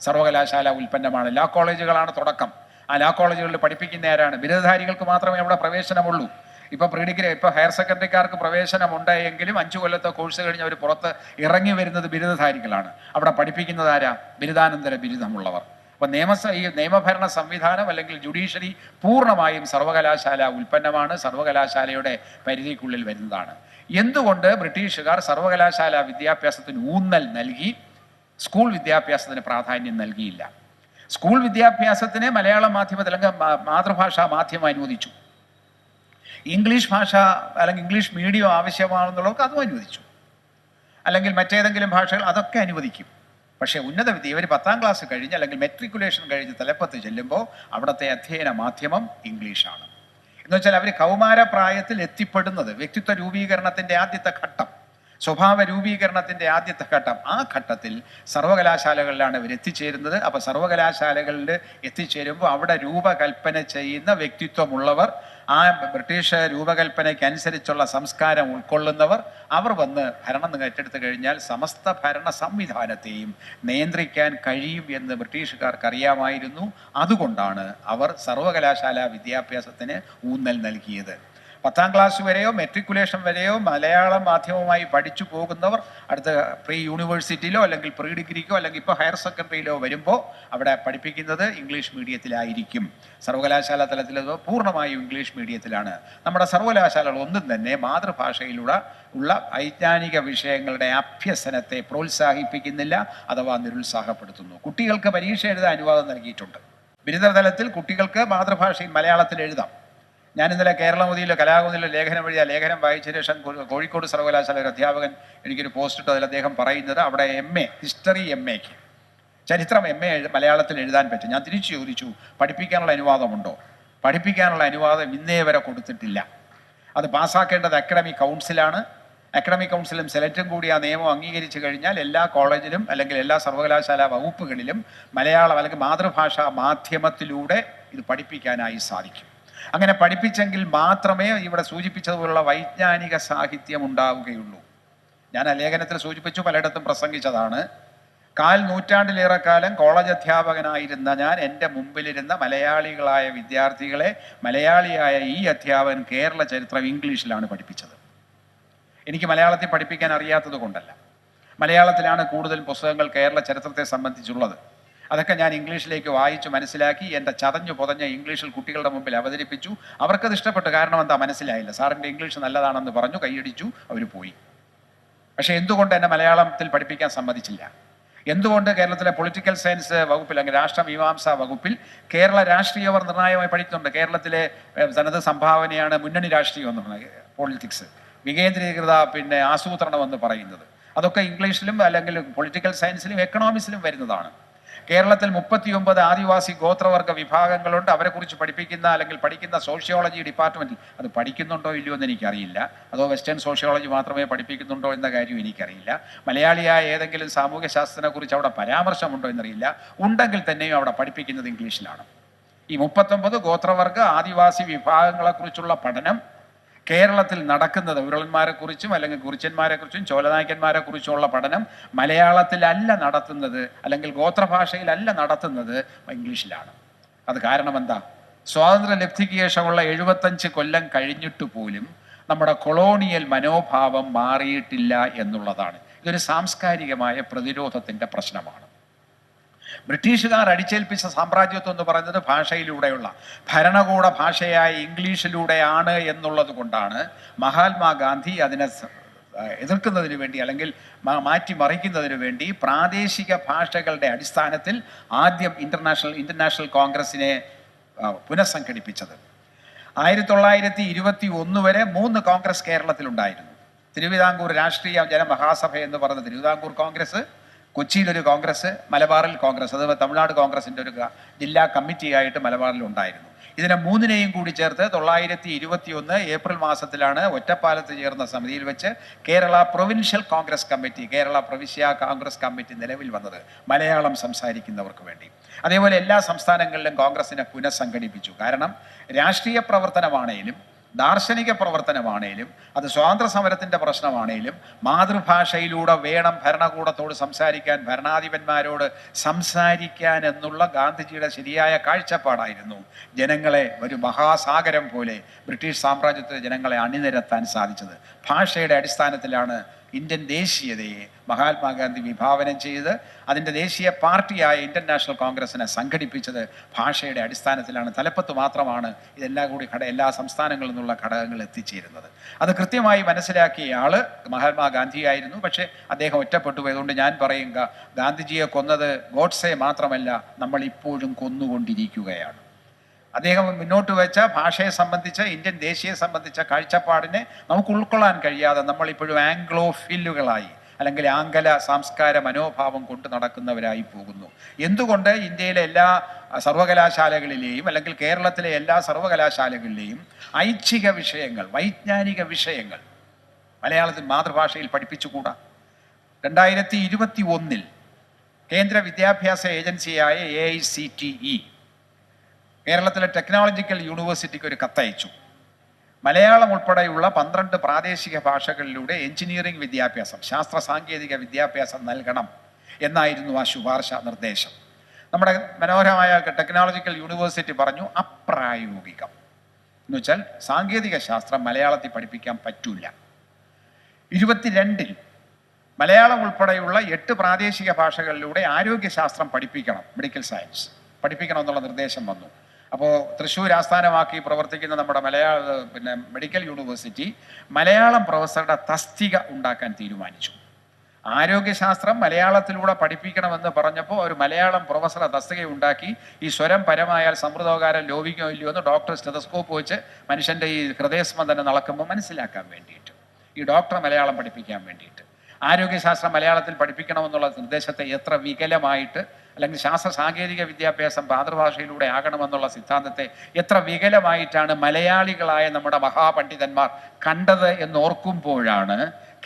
സർവകലാശാല ഉൽപ്പന്നമാണ്. ലാ കോളേജുകളാണ് തുടക്കം. ആ ലാ കോളേജുകളിൽ പഠിപ്പിക്കുന്ന ആരാണ്? ബിരുദധാരികൾക്ക് മാത്രമേ അവിടെ പ്രവേശനമുള്ളൂ. ഇപ്പോൾ ഹയർ സെക്കൻഡറിക്കാർക്ക് പ്രവേശനമുണ്ട് എങ്കിലും 5 കൊല്ലത്തെ കോഴ്സ് കഴിഞ്ഞ് അവർ പുറത്ത് ഇറങ്ങി വരുന്നത് ബിരുദധാരികളാണ്. അവിടെ പഠിപ്പിക്കുന്നത് ആരാ? ബിരുദാനന്തര ബിരുദമുള്ളവർ. അപ്പോൾ ഈ നിയമഭരണ സംവിധാനം അല്ലെങ്കിൽ ജുഡീഷ്യറി പൂർണ്ണമായും സർവകലാശാല ഉൽപ്പന്നമാണ്, സർവകലാശാലയുടെ പരിധിക്കുള്ളിൽ വരുന്നതാണ്. എന്തുകൊണ്ട് ബ്രിട്ടീഷുകാർ സർവകലാശാല വിദ്യാഭ്യാസത്തിന് ഊന്നൽ നൽകി, സ്കൂൾ വിദ്യാഭ്യാസത്തിന് പ്രാധാന്യം നൽകിയില്ല? സ്കൂൾ വിദ്യാഭ്യാസത്തിന് മലയാളം മാധ്യമത്തിൽ അല്ലെങ്കിൽ മാതൃഭാഷാ മാധ്യമം അനുവദിച്ചു. ഇംഗ്ലീഷ് ഭാഷ അല്ലെങ്കിൽ ഇംഗ്ലീഷ് മീഡിയം ആവശ്യമാണെന്നുള്ളവർക്ക് അതും അനുവദിച്ചു. അല്ലെങ്കിൽ മറ്റേതെങ്കിലും ഭാഷകൾ അതൊക്കെ അനുവദിക്കും. പക്ഷേ ഉന്നത വിദ്യ ഇവർ 10ാം ക്ലാസ് കഴിഞ്ഞ് അല്ലെങ്കിൽ മെട്രിക്കുലേഷൻ കഴിഞ്ഞ് തലപ്പത്ത് ചെല്ലുമ്പോൾ അവിടുത്തെ അധ്യയന മാധ്യമം ഇംഗ്ലീഷാണ്. എന്ന് വെച്ചാൽ അവർ കൗമാരപ്രായത്തിൽ എത്തിപ്പെടുന്നത്, വ്യക്തിത്വ രൂപീകരണത്തിൻ്റെ ആദ്യത്തെ ഘട്ടം, സ്വഭാവ രൂപീകരണത്തിൻ്റെ ആദ്യത്തെ ഘട്ടം. ആ ഘട്ടത്തിൽ സർവകലാശാലകളിലാണ് ഇവർ എത്തിച്ചേരുന്നത്. അപ്പോൾ സർവകലാശാലകളിൽ എത്തിച്ചേരുമ്പോൾ അവിടെ രൂപകൽപ്പന ചെയ്യുന്ന വ്യക്തിത്വമുള്ളവർ, ആ ബ്രിട്ടീഷ് രൂപകൽപ്പനയ്ക്കനുസരിച്ചുള്ള സംസ്കാരം ഉൾക്കൊള്ളുന്നവർ, അവർ വന്ന് ഭരണം ഏറ്റെടുത്തു കഴിഞ്ഞാൽ സമസ്ത ഭരണ സംവിധാനത്തെയും നിയന്ത്രിക്കാൻ കഴിയും എന്ന് ബ്രിട്ടീഷുകാർക്ക് അറിയാമായിരുന്നു. അതുകൊണ്ടാണ് അവർ സർവകലാശാല വിദ്യാഭ്യാസത്തിന് ഊന്നൽ നൽകിയത്. 10ാം ക്ലാസ് വരെയോ മെട്രിക്കുലേഷൻ വരെയോ മലയാളം മാധ്യമമായി പഠിച്ചു പോകുന്നവർ അടുത്ത പ്രീ യൂണിവേഴ്സിറ്റിയിലോ അല്ലെങ്കിൽ പ്രീ ഡിഗ്രിക്കോ അല്ലെങ്കിൽ ഇപ്പോൾ ഹയർ സെക്കൻഡറിയിലോ വരുമ്പോൾ അവിടെ പഠിപ്പിക്കുന്നത് ഇംഗ്ലീഷ് മീഡിയത്തിലായിരിക്കും. സർവകലാശാല തലത്തിൽ പൂർണ്ണമായും ഇംഗ്ലീഷ് മീഡിയത്തിലാണ്. നമ്മുടെ സർവകലാശാലകൾ ഒന്നും തന്നെ മാതൃഭാഷയിലൂടെ ഉള്ള വൈജ്ഞാനിക വിഷയങ്ങളുടെ അഭ്യസനത്തെ പ്രോത്സാഹിപ്പിക്കുന്നില്ല, അഥവാ നിരുത്സാഹപ്പെടുത്തുന്നു. കുട്ടികൾക്ക് പരീക്ഷ എഴുതാൻ അനുവാദം നൽകിയിട്ടുണ്ട്. ബിരുദതലത്തിൽ കുട്ടികൾക്ക് മാതൃഭാഷയിൽ മലയാളത്തിൽ എഴുതാം. ഞാൻ ഇന്നലെ കേരളമുദിയിലോ കലാകുദിയിലോ ലേഖനം എഴുതിയ ലേഖനം വായിച്ച ശേഷം കോഴിക്കോട് സർവകലാശാല ഒരു അധ്യാപകൻ എനിക്കൊരു പോസ്റ്റ് ഇട്ടു. അതിൽ അദ്ദേഹം പറയുന്നത് അവിടെ MA ഹിസ്റ്ററി MAക്ക് ചരിത്രം MA മലയാളത്തിൽ എഴുതാൻ പറ്റും. ഞാൻ തിരിച്ചു ചോദിച്ചു, പഠിപ്പിക്കാനുള്ള അനുവാദമുണ്ടോ? പഠിപ്പിക്കാനുള്ള അനുവാദം ഇന്നേ വരെ കൊടുത്തിട്ടില്ല. അത് പാസ്സാക്കേണ്ടത് അക്കാഡമിക് കൗൺസിലാണ്. അക്കാഡമിക് കൗൺസിലും സെലക്റ്റും കൂടി ആ നിയമം അംഗീകരിച്ചു കഴിഞ്ഞാൽ എല്ലാ കോളേജിലും അല്ലെങ്കിൽ എല്ലാ സർവകലാശാല വകുപ്പുകളിലും മലയാളം അല്ലെങ്കിൽ മാതൃഭാഷാ മാധ്യമത്തിലൂടെ ഇത് പഠിപ്പിക്കാനായി സാധിക്കും. അങ്ങനെ പഠിപ്പിച്ചെങ്കിൽ മാത്രമേ ഇവിടെ സൂചിപ്പിച്ചതുപോലുള്ള വൈജ്ഞാനിക സാഹിത്യം ഉണ്ടാവുകയുള്ളൂ. ഞാൻ ആ ലേഖനത്തിൽ സൂചിപ്പിച്ചു, പലയിടത്തും പ്രസംഗിച്ചതാണ്. 4 നൂറ്റാണ്ടിലേറെ കാലം കോളേജ് അധ്യാപകനായിരുന്ന ഞാൻ എൻ്റെ മുമ്പിലിരുന്ന മലയാളികളായ വിദ്യാർത്ഥികളെ മലയാളിയായ ഈ അധ്യാപകൻ കേരള ചരിത്രം ഇംഗ്ലീഷിലാണ് പഠിപ്പിച്ചത്. എനിക്ക് മലയാളത്തിൽ പഠിപ്പിക്കാൻ അറിയാത്തത് കൊണ്ടല്ല. മലയാളത്തിലാണ് കൂടുതൽ പുസ്തകങ്ങൾ കേരള ചരിത്രത്തെ സംബന്ധിച്ചുള്ളത്. അതൊക്കെ ഞാൻ ഇംഗ്ലീഷിലേക്ക് വായിച്ചു മനസ്സിലാക്കി എൻ്റെ ചതഞ്ഞു പൊതഞ്ഞ ഇംഗ്ലീഷിൽ കുട്ടികളുടെ മുമ്പിൽ അവതരിപ്പിച്ചു. അവർക്കത് ഇഷ്ടപ്പെട്ടു. കാരണം എന്താ, മനസ്സിലായില്ല. സാറിൻ്റെ ഇംഗ്ലീഷ് നല്ലതാണെന്ന് പറഞ്ഞു, കൈയടിച്ചു, അവർ പോയി. പക്ഷേ എന്തുകൊണ്ട് എന്നെ മലയാളത്തിൽ പഠിപ്പിക്കാൻ സമ്മതിച്ചില്ല? എന്തുകൊണ്ട് കേരളത്തിലെ പൊളിറ്റിക്കൽ സയൻസ് വകുപ്പിൽ അല്ലെങ്കിൽ രാഷ്ട്രമീമാംസാ വകുപ്പിൽ കേരള രാഷ്ട്രീയവർ നിർണായകമായി പഠിക്കുന്നുണ്ട്. കേരളത്തിലെ തനത് സംഭാവനയാണ് മുന്നണി രാഷ്ട്രീയം എന്ന് പറഞ്ഞാൽ പൊളിറ്റിക്സ്, വികേന്ദ്രീകൃത ആസൂത്രണം എന്ന് പറയുന്നത്. അതൊക്കെ ഇംഗ്ലീഷിലും അല്ലെങ്കിൽ പൊളിറ്റിക്കൽ സയൻസിലും എക്കണോമിക്സിലും വരുന്നതാണ്. കേരളത്തിൽ 39 ആദിവാസി ഗോത്രവർഗ വിഭാഗങ്ങളുണ്ട്. അവരെക്കുറിച്ച് പഠിപ്പിക്കുന്ന അല്ലെങ്കിൽ പഠിക്കുന്ന സോഷ്യോളജി ഡിപ്പാർട്ട്മെൻറ്റിൽ അത് പഠിക്കുന്നുണ്ടോ ഇല്ലയോ എന്ന് എനിക്കറിയില്ല. അതോ വെസ്റ്റേൺ സോഷ്യോളജി മാത്രമേ പഠിപ്പിക്കുന്നുണ്ടോ എന്ന കാര്യം എനിക്കറിയില്ല. മലയാളിയായ ഏതെങ്കിലും സാമൂഹ്യ ശാസ്ത്രത്തെക്കുറിച്ച് അവിടെ പരാമർശമുണ്ടോ എന്നറിയില്ല. ഉണ്ടെങ്കിൽ തന്നെയും അവിടെ പഠിപ്പിക്കുന്നത് ഇംഗ്ലീഷിലാണ്. ഈ 39 ഗോത്രവർഗ ആദിവാസി വിഭാഗങ്ങളെക്കുറിച്ചുള്ള പഠനം കേരളത്തിൽ നടക്കുന്നത് ഉരുളന്മാരെക്കുറിച്ചും അല്ലെങ്കിൽ കുറിച്ചന്മാരെക്കുറിച്ചും ചോലനായകന്മാരെക്കുറിച്ചുമുള്ള പഠനം മലയാളത്തിലല്ല നടത്തുന്നത്, അല്ലെങ്കിൽ ഗോത്രഭാഷയിലല്ല നടത്തുന്നത്, ഇംഗ്ലീഷിലാണ്. അത് കാരണം എന്താ? സ്വാതന്ത്ര്യലബ്ധിക്ക് ശേഷമുള്ള 75 കൊല്ലം കഴിഞ്ഞിട്ട് പോലും നമ്മുടെ കൊളോണിയൽ മനോഭാവം മാറിയിട്ടില്ല എന്നുള്ളതാണ്. ഇതൊരു സാംസ്കാരികമായ പ്രതിരോധത്തിൻ്റെ പ്രശ്നമാണ്. ബ്രിട്ടീഷുകാർ അടിച്ചേൽപ്പിച്ച സാമ്രാജ്യത്വം എന്ന് പറയുന്നത് ഭാഷയിലൂടെയുള്ള ഭരണകൂട ഭാഷയായ ഇംഗ്ലീഷിലൂടെയാണ് എന്നുള്ളത് കൊണ്ടാണ് മഹാത്മാഗാന്ധി അതിനെ എതിർക്കുന്നതിന് വേണ്ടി അല്ലെങ്കിൽ മാറ്റിമറിക്കുന്നതിന് വേണ്ടി പ്രാദേശിക ഭാഷകളുടെ അടിസ്ഥാനത്തിൽ ആദ്യം ഇന്റർനാഷണൽ കോൺഗ്രസിനെ പുനഃസംഘടിപ്പിച്ചത്. 1921 വരെ 3 കോൺഗ്രസ് കേരളത്തിലുണ്ടായിരുന്നു. തിരുവിതാംകൂർ രാഷ്ട്രീയ ജനമഹാസഭ എന്ന് പറയുന്ന തിരുവിതാംകൂർ കോൺഗ്രസ്, കൊച്ചിയിലൊരു കോൺഗ്രസ്, മലബാറിൽ കോൺഗ്രസ്, അത് തമിഴ്നാട് കോൺഗ്രസിൻ്റെ ഒരു ജില്ലാ കമ്മിറ്റിയായിട്ട് മലബാറിൽ ഉണ്ടായിരുന്നു. ഇതിനെ 3നെയും കൂടി ചേർത്ത് 1921 ഏപ്രിൽ മാസത്തിലാണ് ഒറ്റപ്പാലത്ത് ചേർന്ന സമിതിയിൽ വെച്ച് കേരള പ്രൊവിൻഷ്യൽ കോൺഗ്രസ് കമ്മിറ്റി, കേരള പ്രവിശ്യ കോൺഗ്രസ് കമ്മിറ്റി നിലവിൽ വന്നത് മലയാളം സംസാരിക്കുന്നവർക്ക് വേണ്ടി. അതേപോലെ എല്ലാ സംസ്ഥാനങ്ങളിലും കോൺഗ്രസിനെ പുനഃസംഘടിപ്പിച്ചു. കാരണം രാഷ്ട്രീയ പ്രവർത്തനമാണേലും ദാർശനിക പ്രവർത്തനമാണേലും അത് സ്വാതന്ത്ര്യ സമരത്തിൻ്റെ പ്രശ്നമാണേലും മാതൃഭാഷയിലൂടെ വേണം ഭരണകൂടത്തോട് സംസാരിക്കാൻ, ഭരണാധിപന്മാരോട് സംസാരിക്കാൻ എന്നുള്ള ഗാന്ധിജിയുടെ ശരിയായ കാഴ്ചപ്പാടായിരുന്നു ജനങ്ങളെ ഒരു മഹാസാഗരം പോലെ ബ്രിട്ടീഷ് സാമ്രാജ്യത്തിലെ ജനങ്ങളെ അണിനിരത്താൻ സാധിച്ചത്. ഭാഷയുടെ അടിസ്ഥാനത്തിലാണ് ഇന്ത്യൻ ദേശീയതയെ മഹാത്മാഗാന്ധി വിഭാവനം ചെയ്ത് അതിൻ്റെ ദേശീയ പാർട്ടിയായ ഇന്റർനാഷണൽ കോൺഗ്രസിനെ സംഘടിപ്പിച്ചത് ഭാഷയുടെ അടിസ്ഥാനത്തിലാണ്. തലപ്പത്ത് മാത്രമാണ് ഇതെല്ലാം കൂടി എല്ലാ സംസ്ഥാനങ്ങളിൽ നിന്നുള്ള ഘടകങ്ങൾ എത്തിച്ചേരുന്നത്. അത് കൃത്യമായി മനസ്സിലാക്കിയ ആള് മഹാത്മാഗാന്ധിയായിരുന്നു. പക്ഷേ അദ്ദേഹം ഒറ്റപ്പെട്ടു പോയതുകൊണ്ട് ഞാൻ പറയും, ഗാന്ധിജിയെ കൊന്നത് ഗോഡ്സെ മാത്രമല്ല, നമ്മൾ ഇപ്പോഴും കൊന്നുകൊണ്ടിരിക്കുകയാണ്. അദ്ദേഹം മുന്നോട്ട് വെച്ച ഭാഷയെ സംബന്ധിച്ച ഇന്ത്യൻ ദേശീയയെ സംബന്ധിച്ച കാഴ്ചപ്പാടിനെ നമുക്ക് ഉൾക്കൊള്ളാൻ കഴിയാതെ നമ്മളിപ്പോഴും ആംഗ്ലോഫില്ലുകളായി അല്ലെങ്കിൽ ആംഗല സംസ്കാര മനോഭാവം കൊണ്ട് നടക്കുന്നവരായി പോകുന്നു. എന്തുകൊണ്ട് ഇന്ത്യയിലെ എല്ലാ സർവകലാശാലകളിലെയും അല്ലെങ്കിൽ കേരളത്തിലെ എല്ലാ സർവകലാശാലകളിലെയും ഐച്ഛിക വിഷയങ്ങൾ, വൈജ്ഞാനിക വിഷയങ്ങൾ മലയാളത്തിൽ മാതൃഭാഷയിൽ പഠിപ്പിച്ചുകൂടാ? 2021 കേന്ദ്ര വിദ്യാഭ്യാസ ഏജൻസിയായ AICTE കേരളത്തിലെ ടെക്നോളജിക്കൽ യൂണിവേഴ്സിറ്റിക്ക് ഒരു കത്തയച്ചു. മലയാളം ഉൾപ്പെടെയുള്ള 12 പ്രാദേശിക ഭാഷകളിലൂടെ എഞ്ചിനീയറിംഗ് വിദ്യാഭ്യാസം, ശാസ്ത്ര സാങ്കേതിക വിദ്യാഭ്യാസം നൽകണം എന്നായിരുന്നു ആ ശുപാർശ നിർദ്ദേശം. നമ്മുടെ മനോഹരമായ ടെക്നോളജിക്കൽ യൂണിവേഴ്സിറ്റി പറഞ്ഞു അപ്രായോഗികം. എന്ന് വെച്ചാൽ സാങ്കേതിക ശാസ്ത്രം മലയാളത്തിൽ പഠിപ്പിക്കാൻ പറ്റൂല. 22 മലയാളം ഉൾപ്പെടെയുള്ള 8 പ്രാദേശിക ഭാഷകളിലൂടെ ആരോഗ്യശാസ്ത്രം പഠിപ്പിക്കണം, മെഡിക്കൽ സയൻസ് പഠിപ്പിക്കണം എന്നുള്ള നിർദ്ദേശം വന്നു. അപ്പോൾ തൃശ്ശൂർ ആസ്ഥാനമാക്കി പ്രവർത്തിക്കുന്ന നമ്മുടെ മെഡിക്കൽ യൂണിവേഴ്സിറ്റി മലയാളം പ്രൊഫസറുടെ തസ്തിക ഉണ്ടാക്കാൻ തീരുമാനിച്ചു. ആരോഗ്യശാസ്ത്രം മലയാളത്തിലൂടെ പഠിപ്പിക്കണമെന്ന് പറഞ്ഞപ്പോൾ ഒരു മലയാളം പ്രൊഫസറെ തസ്തിക ഉണ്ടാക്കി. ഈ സ്വരം പരമായാൽ സമൃദ്ധോകാരം ലോപിക്കോ ഇല്ലയോ എന്ന് ഡോക്ടർ സ്റ്റെതസ്കോപ്പ് വെച്ച് മനുഷ്യൻ്റെ ഈ ഹൃദയസ്പന്ദനം നടക്കുമ്പോൾ മനസ്സിലാക്കാൻ വേണ്ടിയിട്ട്, ഈ ഡോക്ടർ മലയാളം പഠിപ്പിക്കാൻ വേണ്ടിയിട്ട് ആരോഗ്യശാസ്ത്രം മലയാളത്തിൽ പഠിപ്പിക്കണമെന്നുള്ള നിർദ്ദേശത്തെ എത്ര വികലമായിട്ട്, അല്ലെങ്കിൽ ശാസ്ത്ര സാങ്കേതിക വിദ്യാഭ്യാസം മാതൃഭാഷയിലൂടെ ആകണമെന്നുള്ള സിദ്ധാന്തത്തെ എത്ര വികലമായിട്ടാണ് മലയാളികളായ നമ്മുടെ മഹാപണ്ഡിതന്മാർ കണ്ടത് എന്നോർക്കുമ്പോഴാണ്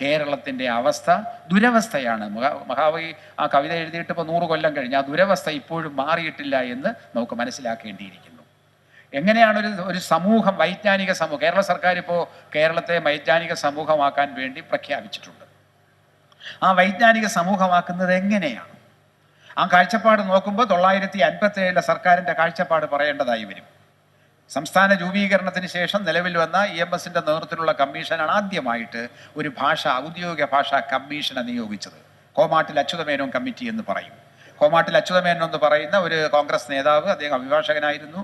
കേരളത്തിൻ്റെ അവസ്ഥ ദുരവസ്ഥയാണ്. മഹാകവി ആ കവിത എഴുതിയിട്ട് ഇപ്പോൾ 100 കൊല്ലം കഴിഞ്ഞ് ആ ദുരവസ്ഥ ഇപ്പോഴും മാറിയിട്ടില്ല എന്ന് നമുക്ക് മനസ്സിലാക്കേണ്ടിയിരിക്കുന്നു. എങ്ങനെയാണ് ഒരു സമൂഹം, വൈജ്ഞാനിക സമൂഹം, കേരള സർക്കാർ ഇപ്പോൾ കേരളത്തെ വൈജ്ഞാനിക സമൂഹമാക്കാൻ വേണ്ടി പ്രഖ്യാപിച്ചിട്ടുണ്ട്. ആ വൈജ്ഞാനിക സമൂഹമാക്കുന്നത് എങ്ങനെയാണ്? ആ കാഴ്ചപ്പാട് നോക്കുമ്പോൾ 957 സർക്കാരിൻ്റെ കാഴ്ചപ്പാട് പറയേണ്ടതായി വരും. സംസ്ഥാന രൂപീകരണത്തിന് ശേഷം നിലവിൽ വന്ന EMSന്റെ നേതൃത്വത്തിലുള്ള കമ്മീഷനാണ് ആദ്യമായിട്ട് ഒരു ഔദ്യോഗിക ഭാഷാ കമ്മീഷനെ നിയോഗിച്ചത്. കോമാട്ടിൽ അച്യുതമേനോൻ കമ്മിറ്റി എന്ന് പറയും. കോമാട്ടിൽ അച്യുതമേനോൻ എന്ന് പറയുന്ന ഒരു കോൺഗ്രസ് നേതാവ്, അദ്ദേഹം അഭിഭാഷകനായിരുന്നു,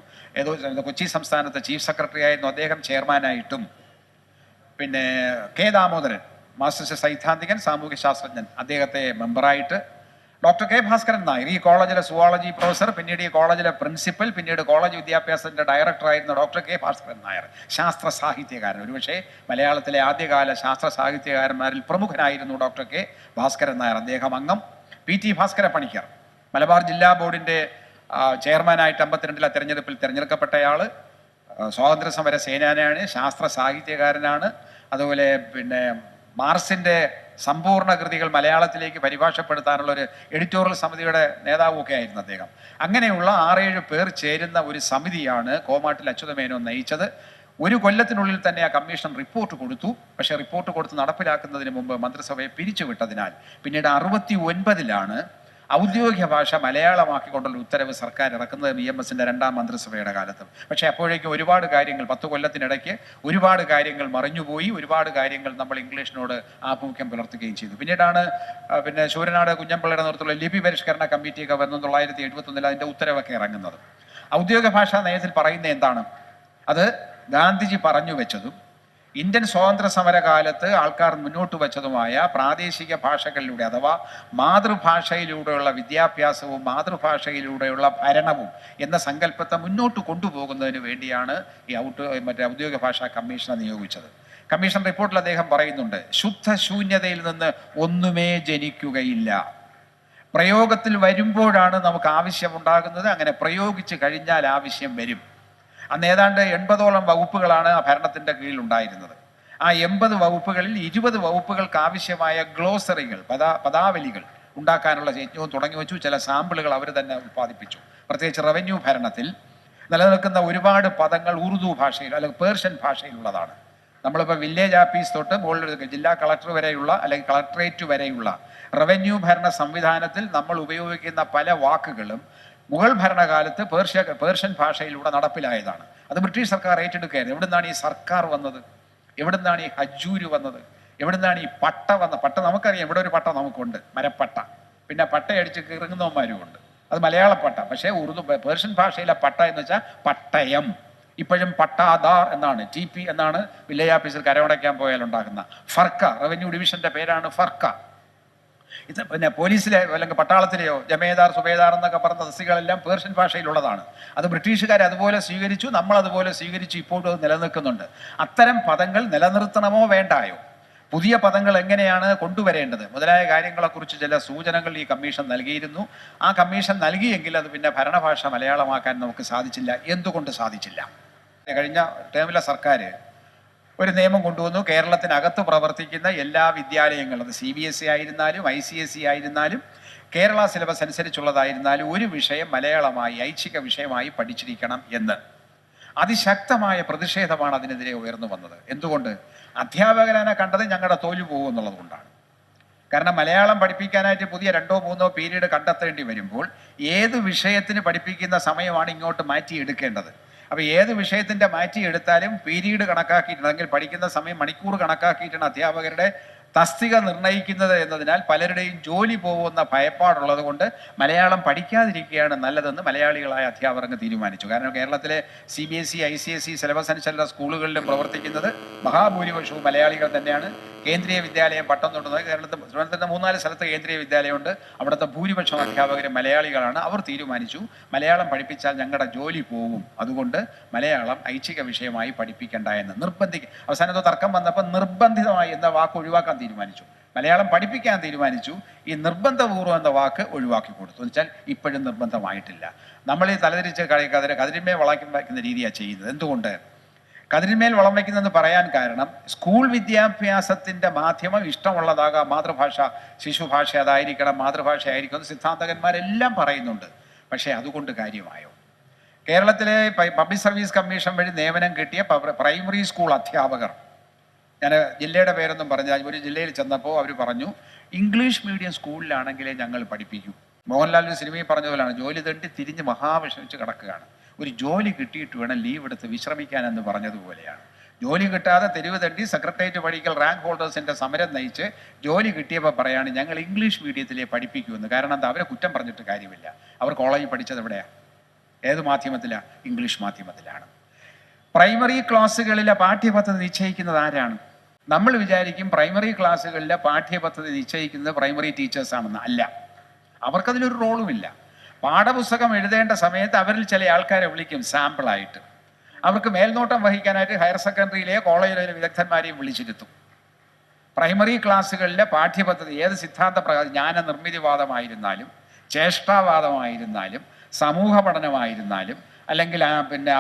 കൊച്ചി സംസ്ഥാനത്തെ ചീഫ് സെക്രട്ടറി ആയിരുന്നു. അദ്ദേഹം ചെയർമാനായിട്ടും, പിന്നെ K. ദാമോദരൻ മാസ്റ്റർ സൈദ്ധാന്തികൻ, സാമൂഹ്യ ശാസ്ത്രജ്ഞൻ, അദ്ദേഹത്തെ മെമ്പറായിട്ട്, ഡോക്ടർ K. ഭാസ്കരൻ നായർ ഈ കോളേജിലെ സുവോളജി പ്രൊഫസർ, പിന്നീട് ഈ കോളേജിലെ പ്രിൻസിപ്പൽ, പിന്നീട് കോളേജ് വിദ്യാഭ്യാസത്തിൻ്റെ ഡയറക്ടറായിരുന്ന ഡോക്ടർ K. ഭാസ്കരൻ നായർ, ശാസ്ത്ര സാഹിത്യകാരൻ. ഒരുപക്ഷെ മലയാളത്തിലെ ആദ്യകാല ശാസ്ത്ര സാഹിത്യകാരന്മാരിൽ പ്രമുഖനായിരുന്നു ഡോക്ടർ K. ഭാസ്കരൻ നായർ. അദ്ദേഹം അംഗം. PT ഭാസ്കര പണിക്കർ മലബാർ ജില്ലാ ബോർഡിൻ്റെ ചെയർമാനായിട്ട് 52 തെരഞ്ഞെടുപ്പിൽ തിരഞ്ഞെടുക്കപ്പെട്ടയാൾ, സ്വാതന്ത്ര്യ സമര സേനാനിയാണ്, ശാസ്ത്ര സാഹിത്യകാരനാണ്. അതുപോലെ പിന്നെ മാർസിൻ്റെ സമ്പൂർണ്ണ കൃതികൾ മലയാളത്തിലേക്ക് പരിഭാഷപ്പെടുത്താനുള്ള ഒരു എഡിറ്റോറിയൽ സമിതിയുടെ നേതാവൊക്കെ ആയിരുന്നു അദ്ദേഹം. അങ്ങനെയുള്ള 6-7 പേർ ചേരുന്ന ഒരു സമിതിയാണ് കോമാട്ടിൽ അച്യുതമേനോൻ നയിച്ചത്. 1 കൊല്ലത്തിനുള്ളിൽ തന്നെ ആ കമ്മീഷൻ റിപ്പോർട്ട് കൊടുത്തു. പക്ഷേ റിപ്പോർട്ട് കൊടുത്ത് നടപ്പിലാക്കുന്നതിന് മുമ്പ് മന്ത്രിസഭയെ പിരിച്ചുവിട്ടതിനാൽ പിന്നീട് 69-ലാണ് ഔദ്യോഗിക ഭാഷ മലയാളമാക്കിക്കൊണ്ടുള്ള ഉത്തരവ് സർക്കാർ ഇറക്കുന്നത് EMSന്റെ 2ാം മന്ത്രിസഭയുടെ കാലത്തും. പക്ഷേ അപ്പോഴേക്കും ഒരുപാട് കാര്യങ്ങൾ, 10 കൊല്ലത്തിനിടയ്ക്ക് ഒരുപാട് കാര്യങ്ങൾ മറിഞ്ഞുപോയി. ഒരുപാട് കാര്യങ്ങൾ നമ്മൾ ഇംഗ്ലീഷിനോട് ആഭിമുഖ്യം പുലർത്തുകയും ചെയ്തു. പിന്നീടാണ് ശൂരനാട് കുഞ്ഞമ്പിള്ളയുടെ നേതൃത്വത്തിലുള്ള ലിപി പരിഷ്കരണ കമ്മിറ്റിയൊക്കെ വന്നു 1971 അതിൻ്റെ ഉത്തരവൊക്കെ ഇറങ്ങുന്നത്. ഔദ്യോഗിക ഭാഷാ നയത്തിൽ പറയുന്നത് എന്താണ്? അത് ഗാന്ധിജി പറഞ്ഞു വെച്ചതും ഇന്ത്യൻ സ്വാതന്ത്ര്യ സമരകാലത്ത് ആൾക്കാർ മുന്നോട്ട് വച്ചതുമായ പ്രാദേശിക ഭാഷകളിലൂടെ അഥവാ മാതൃഭാഷയിലൂടെയുള്ള വിദ്യാഭ്യാസവും മാതൃഭാഷയിലൂടെയുള്ള ഭരണവും എന്ന സങ്കല്പത്തെ മുന്നോട്ട് കൊണ്ടുപോകുന്നതിന് വേണ്ടിയാണ് ഈ ഔദ്യോഗിക ഭാഷാ കമ്മീഷനെ നിയോഗിച്ചത്. കമ്മീഷൻ റിപ്പോർട്ടിൽ അദ്ദേഹം പറയുന്നുണ്ട്, ശുദ്ധ ശൂന്യതയിൽ നിന്ന് ഒന്നുമേ ജനിക്കുകയില്ല. പ്രയോഗത്തിൽ വരുമ്പോഴാണ് നമുക്ക് ആവശ്യമുണ്ടാകുന്നത്. അങ്ങനെ പ്രയോഗിച്ച് കഴിഞ്ഞാൽ ആവശ്യം വരും. അന്ന് ഏതാണ്ട് 80ഓളം വകുപ്പുകളാണ് ആ ഭരണത്തിൻ്റെ കീഴിൽ ഉണ്ടായിരുന്നത്. ആ 80 വകുപ്പുകളിൽ 20 വകുപ്പുകൾക്ക് ആവശ്യമായ ഗ്ലോസറികൾ, പദാവലികൾ ഉണ്ടാക്കാനുള്ള യജ്ഞവും തുടങ്ങി വെച്ചു. ചില സാമ്പിളുകൾ അവർ തന്നെ ഉൽപ്പാദിപ്പിച്ചു. പ്രത്യേകിച്ച് റവന്യൂ ഭരണത്തിൽ നിലനിൽക്കുന്ന ഒരുപാട് പദങ്ങൾ ഉറുദു ഭാഷയിൽ അല്ലെങ്കിൽ പേർഷ്യൻ ഭാഷയിലുള്ളതാണ്. നമ്മളിപ്പോൾ വില്ലേജ് ആഫീസ് തൊട്ട് മുകളിൽ ജില്ലാ കളക്ടർ വരെയുള്ള അല്ലെങ്കിൽ കളക്ടറേറ്റ് വരെയുള്ള റവന്യൂ ഭരണ സംവിധാനത്തിൽ നമ്മൾ ഉപയോഗിക്കുന്ന പല വാക്കുകളും മുഗൾ ഭരണകാലത്ത് പേർഷ്യൻ ഭാഷയിലൂടെ നടപ്പിലായതാണ്. അത് ബ്രിട്ടീഷ് സർക്കാർ ഏറ്റെടുക്കുകയായിരുന്നു. എവിടുന്നാണ് ഈ സർക്കാർ വന്നത്? എവിടുന്നാണ് ഈ ഹജ്ജൂര് വന്നത്? എവിടുന്നാണ് ഈ പട്ട വന്നത്? പട്ട നമുക്കറിയാം, ഇവിടെ ഒരു പട്ട നമുക്കുണ്ട്, മരപ്പട്ട. പിന്നെ പട്ടയടിച്ച് കിറങ്ങുന്നവന്മാരുമുണ്ട്, അത് മലയാള പട്ട. പക്ഷേ പേർഷ്യൻ ഭാഷയിലെ പട്ട എന്ന് വെച്ചാൽ പട്ടയം. ഇപ്പോഴും പട്ടാദാർ എന്നാണ്, TP എന്നാണ് വില്ലേജ് ഓഫീസിൽ കരമടയ്ക്കാൻ പോയാൽ ഉണ്ടാകുന്ന. ഫർക്ക, റവന്യൂ ഡിവിഷന്റെ പേരാണ് ഫർക്ക. ഇത് പിന്നെ പോലീസിലെ അല്ലെങ്കിൽ പട്ടാളത്തിലെയോ ജമേദാർ, സുബേദാർ എന്നൊക്കെ പറഞ്ഞ തസ്തികകളെല്ലാം പേർഷ്യൻ ഭാഷയിലുള്ളതാണ്. അത് ബ്രിട്ടീഷുകാർ അതുപോലെ സ്വീകരിച്ചു, നമ്മൾ അതുപോലെ സ്വീകരിച്ചു. ഇപ്പോഴും അത് നിലനിൽക്കുന്നുണ്ട്. അത്തരം പദങ്ങൾ നിലനിർത്തണമോ വേണ്ടായോ? പുതിയ പദങ്ങൾ എങ്ങനെയാണ് കൊണ്ടുവരേണ്ടത് മുതലായ കാര്യങ്ങളെക്കുറിച്ച് ചില സൂചനകൾ ഈ കമ്മീഷൻ നൽകിയിരുന്നു. ആ കമ്മീഷൻ നൽകിയെങ്കിൽ അത് പിന്നെ ഭരണഭാഷ മലയാളമാക്കാൻ നമുക്ക് സാധിച്ചില്ല. എന്തുകൊണ്ട് സാധിച്ചില്ല? കഴിഞ്ഞ ടേമിലെ സർക്കാർ ഒരു നിയമം കൊണ്ടുവന്നു. കേരളത്തിനകത്ത് പ്രവർത്തിക്കുന്ന എല്ലാ വിദ്യാലയങ്ങളും, അത് CBSE ആയിരുന്നാലും ICSE ആയിരുന്നാലും കേരള സിലബസ് അനുസരിച്ചുള്ളതായിരുന്നാലും ഒരു വിഷയം മലയാളമായി ഐച്ഛിക വിഷയമായി പഠിച്ചിരിക്കണം എന്ന്. അതിശക്തമായ പ്രതിഷേധമാണ് അതിനെതിരെ ഉയർന്നു വന്നത്. എന്തുകൊണ്ട്? അധ്യാപകരനെ കണ്ടത് ഞങ്ങളുടെ തോൽവി പോകും എന്നുള്ളത് കൊണ്ടാണ്. കാരണം മലയാളം പഠിപ്പിക്കാനായിട്ട് പുതിയ 2-3 പീരീഡ് കണ്ടെത്തേണ്ടി വരുമ്പോൾ ഏത് വിഷയത്തിന് പഠിപ്പിക്കുന്ന സമയമാണ് ഇങ്ങോട്ട് മാറ്റിയെടുക്കേണ്ടത്. അപ്പോൾ ഏത് വിഷയത്തിൻ്റെ മാറ്റിയെടുത്താലും പീരീഡ് കണക്കാക്കിയിട്ടുണ്ടെങ്കിൽ പഠിക്കുന്ന സമയം മണിക്കൂർ കണക്കാക്കിയിട്ടാണ് അധ്യാപകരുടെ തസ്തിക നിർണ്ണയിക്കുന്നത് എന്നതിനാൽ പലരുടെയും ജോലി പോകുന്ന ഭയപ്പാടുള്ളത് കൊണ്ട് മലയാളം പഠിക്കാതിരിക്കുകയാണ് നല്ലതെന്ന് മലയാളികളായ അധ്യാപകർ തീരുമാനിച്ചു. കാരണം കേരളത്തിലെ CBSE ICSE സിലബസ് അനുസരിച്ചുള്ള സ്കൂളുകളിൽ പ്രവർത്തിക്കുന്നത് മഹാഭൂരിപക്ഷവും മലയാളികൾ തന്നെയാണ്. കേന്ദ്രീയ വിദ്യാലയം പട്ടം തൊട്ടുന്നത് തിരുവനന്തപുരത്ത് 3-4 സ്ഥലത്ത് കേന്ദ്രീയ വിദ്യാലയമുണ്ട്. അവിടുത്തെ ഭൂരിപക്ഷം അധ്യാപകരും മലയാളികളാണ്. അവർ തീരുമാനിച്ചു മലയാളം പഠിപ്പിച്ചാൽ ഞങ്ങളുടെ ജോലി പോകും, അതുകൊണ്ട് മലയാളം ഐച്ഛിക വിഷയമായി പഠിപ്പിക്കേണ്ട എന്ന് അവസാനത്തെ തർക്കം വന്നപ്പോൾ നിർബന്ധിതമായി എന്ന വാക്ക് ഒഴിവാക്കാൻ തീരുമാനിച്ചു. മലയാളം പഠിപ്പിക്കാൻ തീരുമാനിച്ചു. ഈ നിർബന്ധപൂർവ്വം എന്ന വാക്ക് ഒഴിവാക്കി കൊടുത്തു. എന്ന് വെച്ചാൽ ഇപ്പോഴും നിർബന്ധമായിട്ടില്ല. നമ്മൾ ഈ തലതിരിച്ച് കതിരിന്മേൽ വളയ്ക്കുന്ന രീതിയാണ് ചെയ്യുന്നത്. എന്തുകൊണ്ട് കതിരിന്മേൽ വളം വയ്ക്കുന്നതെന്ന് പറയാൻ കാരണം, സ്കൂൾ വിദ്യാഭ്യാസത്തിൻ്റെ മാധ്യമം ഇഷ്ടമുള്ളതാകാം, മാതൃഭാഷ ശിശുഭാഷ അതായിരിക്കണം, മാതൃഭാഷ ആയിരിക്കും എന്ന് സിദ്ധാന്തകന്മാരെല്ലാം പറയുന്നുണ്ട്. പക്ഷേ അതുകൊണ്ട് കാര്യമായോ? കേരളത്തിലെ പബ്ലിക് സർവീസ് കമ്മീഷൻ വഴി നിയമനം കിട്ടിയ പ്രൈമറി സ്കൂൾ അധ്യാപകർ, ഞാൻ ജില്ലയുടെ പേരൊന്നും പറഞ്ഞാൽ, ഒരു ജില്ലയിൽ ചെന്നപ്പോൾ അവർ പറഞ്ഞു ഇംഗ്ലീഷ് മീഡിയം സ്കൂളിലാണെങ്കിലേ ഞങ്ങൾ പഠിപ്പിക്കൂ. മോഹൻലാൽ ഒരു സിനിമയിൽ പറഞ്ഞതുപോലെയാണ്, ജോലി തണ്ടി തിരിഞ്ഞ് മഹാവിഷമിച്ച് കിടക്കുകയാണ്, ഒരു ജോലി കിട്ടിയിട്ട് വേണം ലീവ് എടുത്ത് വിശ്രമിക്കാനെന്ന് പറഞ്ഞതുപോലെയാണ്. ജോലി കിട്ടാതെ തെരുവ് തണ്ടി സെക്രട്ടേറിയറ്റ് പഠിക്കൽ റാങ്ക് ഹോൾഡേഴ്സിൻ്റെ സമരം നയിച്ച് ജോലി കിട്ടിയപ്പോൾ പറയാണ് ഞങ്ങൾ ഇംഗ്ലീഷ് മീഡിയത്തിലേ പഠിപ്പിക്കുമെന്ന്. കാരണം എന്താ? അവരെ കുറ്റം പറഞ്ഞിട്ട് കാര്യമില്ല. അവർ കോളേജിൽ പഠിച്ചത് എവിടെയാണ്? ഏത് മാധ്യമത്തിലാണ്? ഇംഗ്ലീഷ് മാധ്യമത്തിലാണ്. പ്രൈമറി ക്ലാസ്സുകളിലെ പാഠ്യപദ്ധതി നിശ്ചയിക്കുന്നത് ആരാണ്? നമ്മൾ വിചാരിക്കും പ്രൈമറി ക്ലാസ്സുകളിലെ പാഠ്യപദ്ധതി നിശ്ചയിക്കുന്നത് പ്രൈമറി ടീച്ചേഴ്സാണെന്ന്. അല്ല, അവർക്കതിലൊരു റോളുമില്ല. പാഠപുസ്തകം എഴുതേണ്ട സമയത്ത് അവരിൽ ചില ആൾക്കാരെ വിളിക്കും സാമ്പിളായിട്ട്. അവർക്ക് മേൽനോട്ടം വഹിക്കാനായിട്ട് ഹയർ സെക്കൻഡറിയിലെ കോളേജിലെ വിദഗ്ധന്മാരെയും വിളിച്ചിരുത്തും. പ്രൈമറി ക്ലാസ്സുകളിലെ പാഠ്യപദ്ധതി ഏത് സിദ്ധാന്ത പ്രകാരം, ജ്ഞാന നിർമ്മിതിവാദമായിരുന്നാലും ചേഷ്ടാവാദമായിരുന്നാലും സമൂഹ പഠനമായിരുന്നാലും അല്ലെങ്കിൽ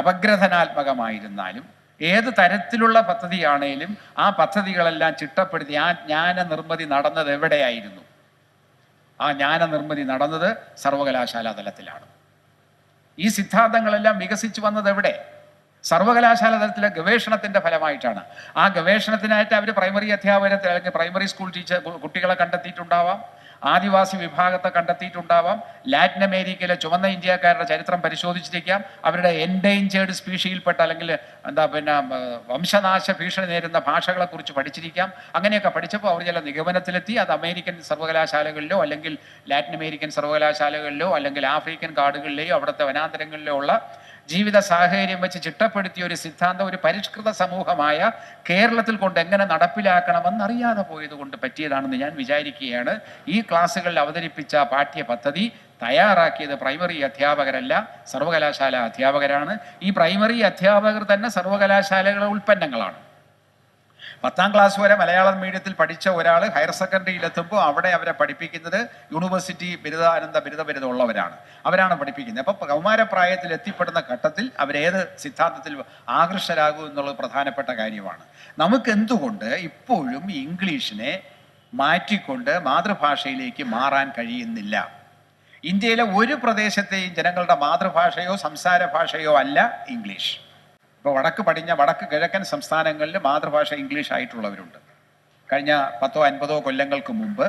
അപഗ്രഥനാത്മകമായിരുന്നാലും ഏത് തരത്തിലുള്ള പദ്ധതിയാണേലും ആ പദ്ധതികളെല്ലാം ചിട്ടപ്പെടുത്തി ആ ജ്ഞാന നിർമ്മിതി നടന്നത് എവിടെയായിരുന്നു? ആ ജ്ഞാന നിർമ്മിതി നടന്നത് സർവകലാശാലാ തലത്തിലാണ്. ഈ സിദ്ധാന്തങ്ങളെല്ലാം വികസിച്ചു വന്നത് എവിടെ? സർവകലാശാല തലത്തിലെ ഗവേഷണത്തിൻ്റെ ഫലമായിട്ടാണ്. ആ ഗവേഷണത്തിനായിട്ട് അവർ പ്രൈമറി അധ്യാപകരെ അല്ലെങ്കിൽ പ്രൈമറി സ്കൂൾ കുട്ടികളെ കണ്ടെത്തിയിട്ടുണ്ടാവാം, ആദിവാസി വിഭാഗത്തെ കണ്ടെത്തിയിട്ടുണ്ടാവാം, ലാറ്റിൻ അമേരിക്കയിലെ ചുവന്ന ഇന്ത്യക്കാരുടെ ചരിത്രം പരിശോധിച്ചിരിക്കാം, അവരുടെ എൻഡേഞ്ചേർഡ് സ്പീഷിയിൽപ്പെട്ട അല്ലെങ്കിൽ വംശനാശ ഭീഷണി നേരിടുന്ന ഭാഷകളെക്കുറിച്ച് പഠിച്ചിരിക്കാം. അങ്ങനെയൊക്കെ പഠിച്ചപ്പോൾ അവർ ചില നിഗമനത്തിലെത്തി അത് അമേരിക്കൻ സർവകലാശാലകളിലോ അല്ലെങ്കിൽ ലാറ്റിൻ അമേരിക്കൻ സർവകലാശാലകളിലോ അല്ലെങ്കിൽ ആഫ്രിക്കൻ കാടുകളിലെയോ അവിടുത്തെ വനാന്തരങ്ങളിലോ ഉള്ള ജീവിത സാഹചര്യം വെച്ച് ചിട്ടപ്പെടുത്തിയ ഒരു സിദ്ധാന്തം ഒരു പരിഷ്കൃത സമൂഹമായ കേരളത്തിൽ കൊണ്ട് എങ്ങനെ നടപ്പിലാക്കണമെന്ന് അറിയാതെ പോയത് കൊണ്ട് പറ്റിയതാണെന്ന് ഞാൻ വിചാരിക്കുകയാണ്. ഈ ക്ലാസ്സുകളിൽ അവതരിപ്പിച്ച പാഠ്യപദ്ധതി തയ്യാറാക്കിയത് പ്രൈമറി അധ്യാപകരല്ല, സർവകലാശാല അധ്യാപകരാണ്. ഈ പ്രൈമറി അധ്യാപകർ തന്നെ സർവകലാശാലകളുടെ ഉൽപ്പന്നങ്ങളാണ്. 10ാം ക്ലാസ് വരെ മലയാളം മീഡിയത്തിൽ പഠിച്ച ഒരാൾ ഹയർ സെക്കൻഡറിയിലെത്തുമ്പോൾ അവിടെ അവരെ പഠിപ്പിക്കുന്നത് യൂണിവേഴ്സിറ്റി ബിരുദം ഉള്ളവരാണ്, അവരാണ് പഠിപ്പിക്കുന്നത്. അപ്പോൾ കൗമാരപ്രായത്തിൽ എത്തിപ്പെടുന്ന ഘട്ടത്തിൽ അവരേത് സിദ്ധാന്തത്തിൽ ആകർഷരാകും എന്നുള്ളത് പ്രധാനപ്പെട്ട കാര്യമാണ്. നമുക്ക് എന്തുകൊണ്ട് ഇപ്പോഴും ഇംഗ്ലീഷിനെ മാറ്റിക്കൊണ്ട് മാതൃഭാഷയിലേക്ക് മാറാൻ കഴിയുന്നില്ല? ഇന്ത്യയിലെ ഒരു പ്രദേശത്തെയും ജനങ്ങളുടെ മാതൃഭാഷയോ സംസാര ഭാഷയോ അല്ല ഇംഗ്ലീഷ്. ഇപ്പോൾ വടക്ക് കിഴക്കൻ സംസ്ഥാനങ്ങളിൽ മാതൃഭാഷ ഇംഗ്ലീഷ് ആയിട്ടുള്ളവരുണ്ട്. കഴിഞ്ഞ 10-50 കൊല്ലങ്ങൾക്ക് മുമ്പ്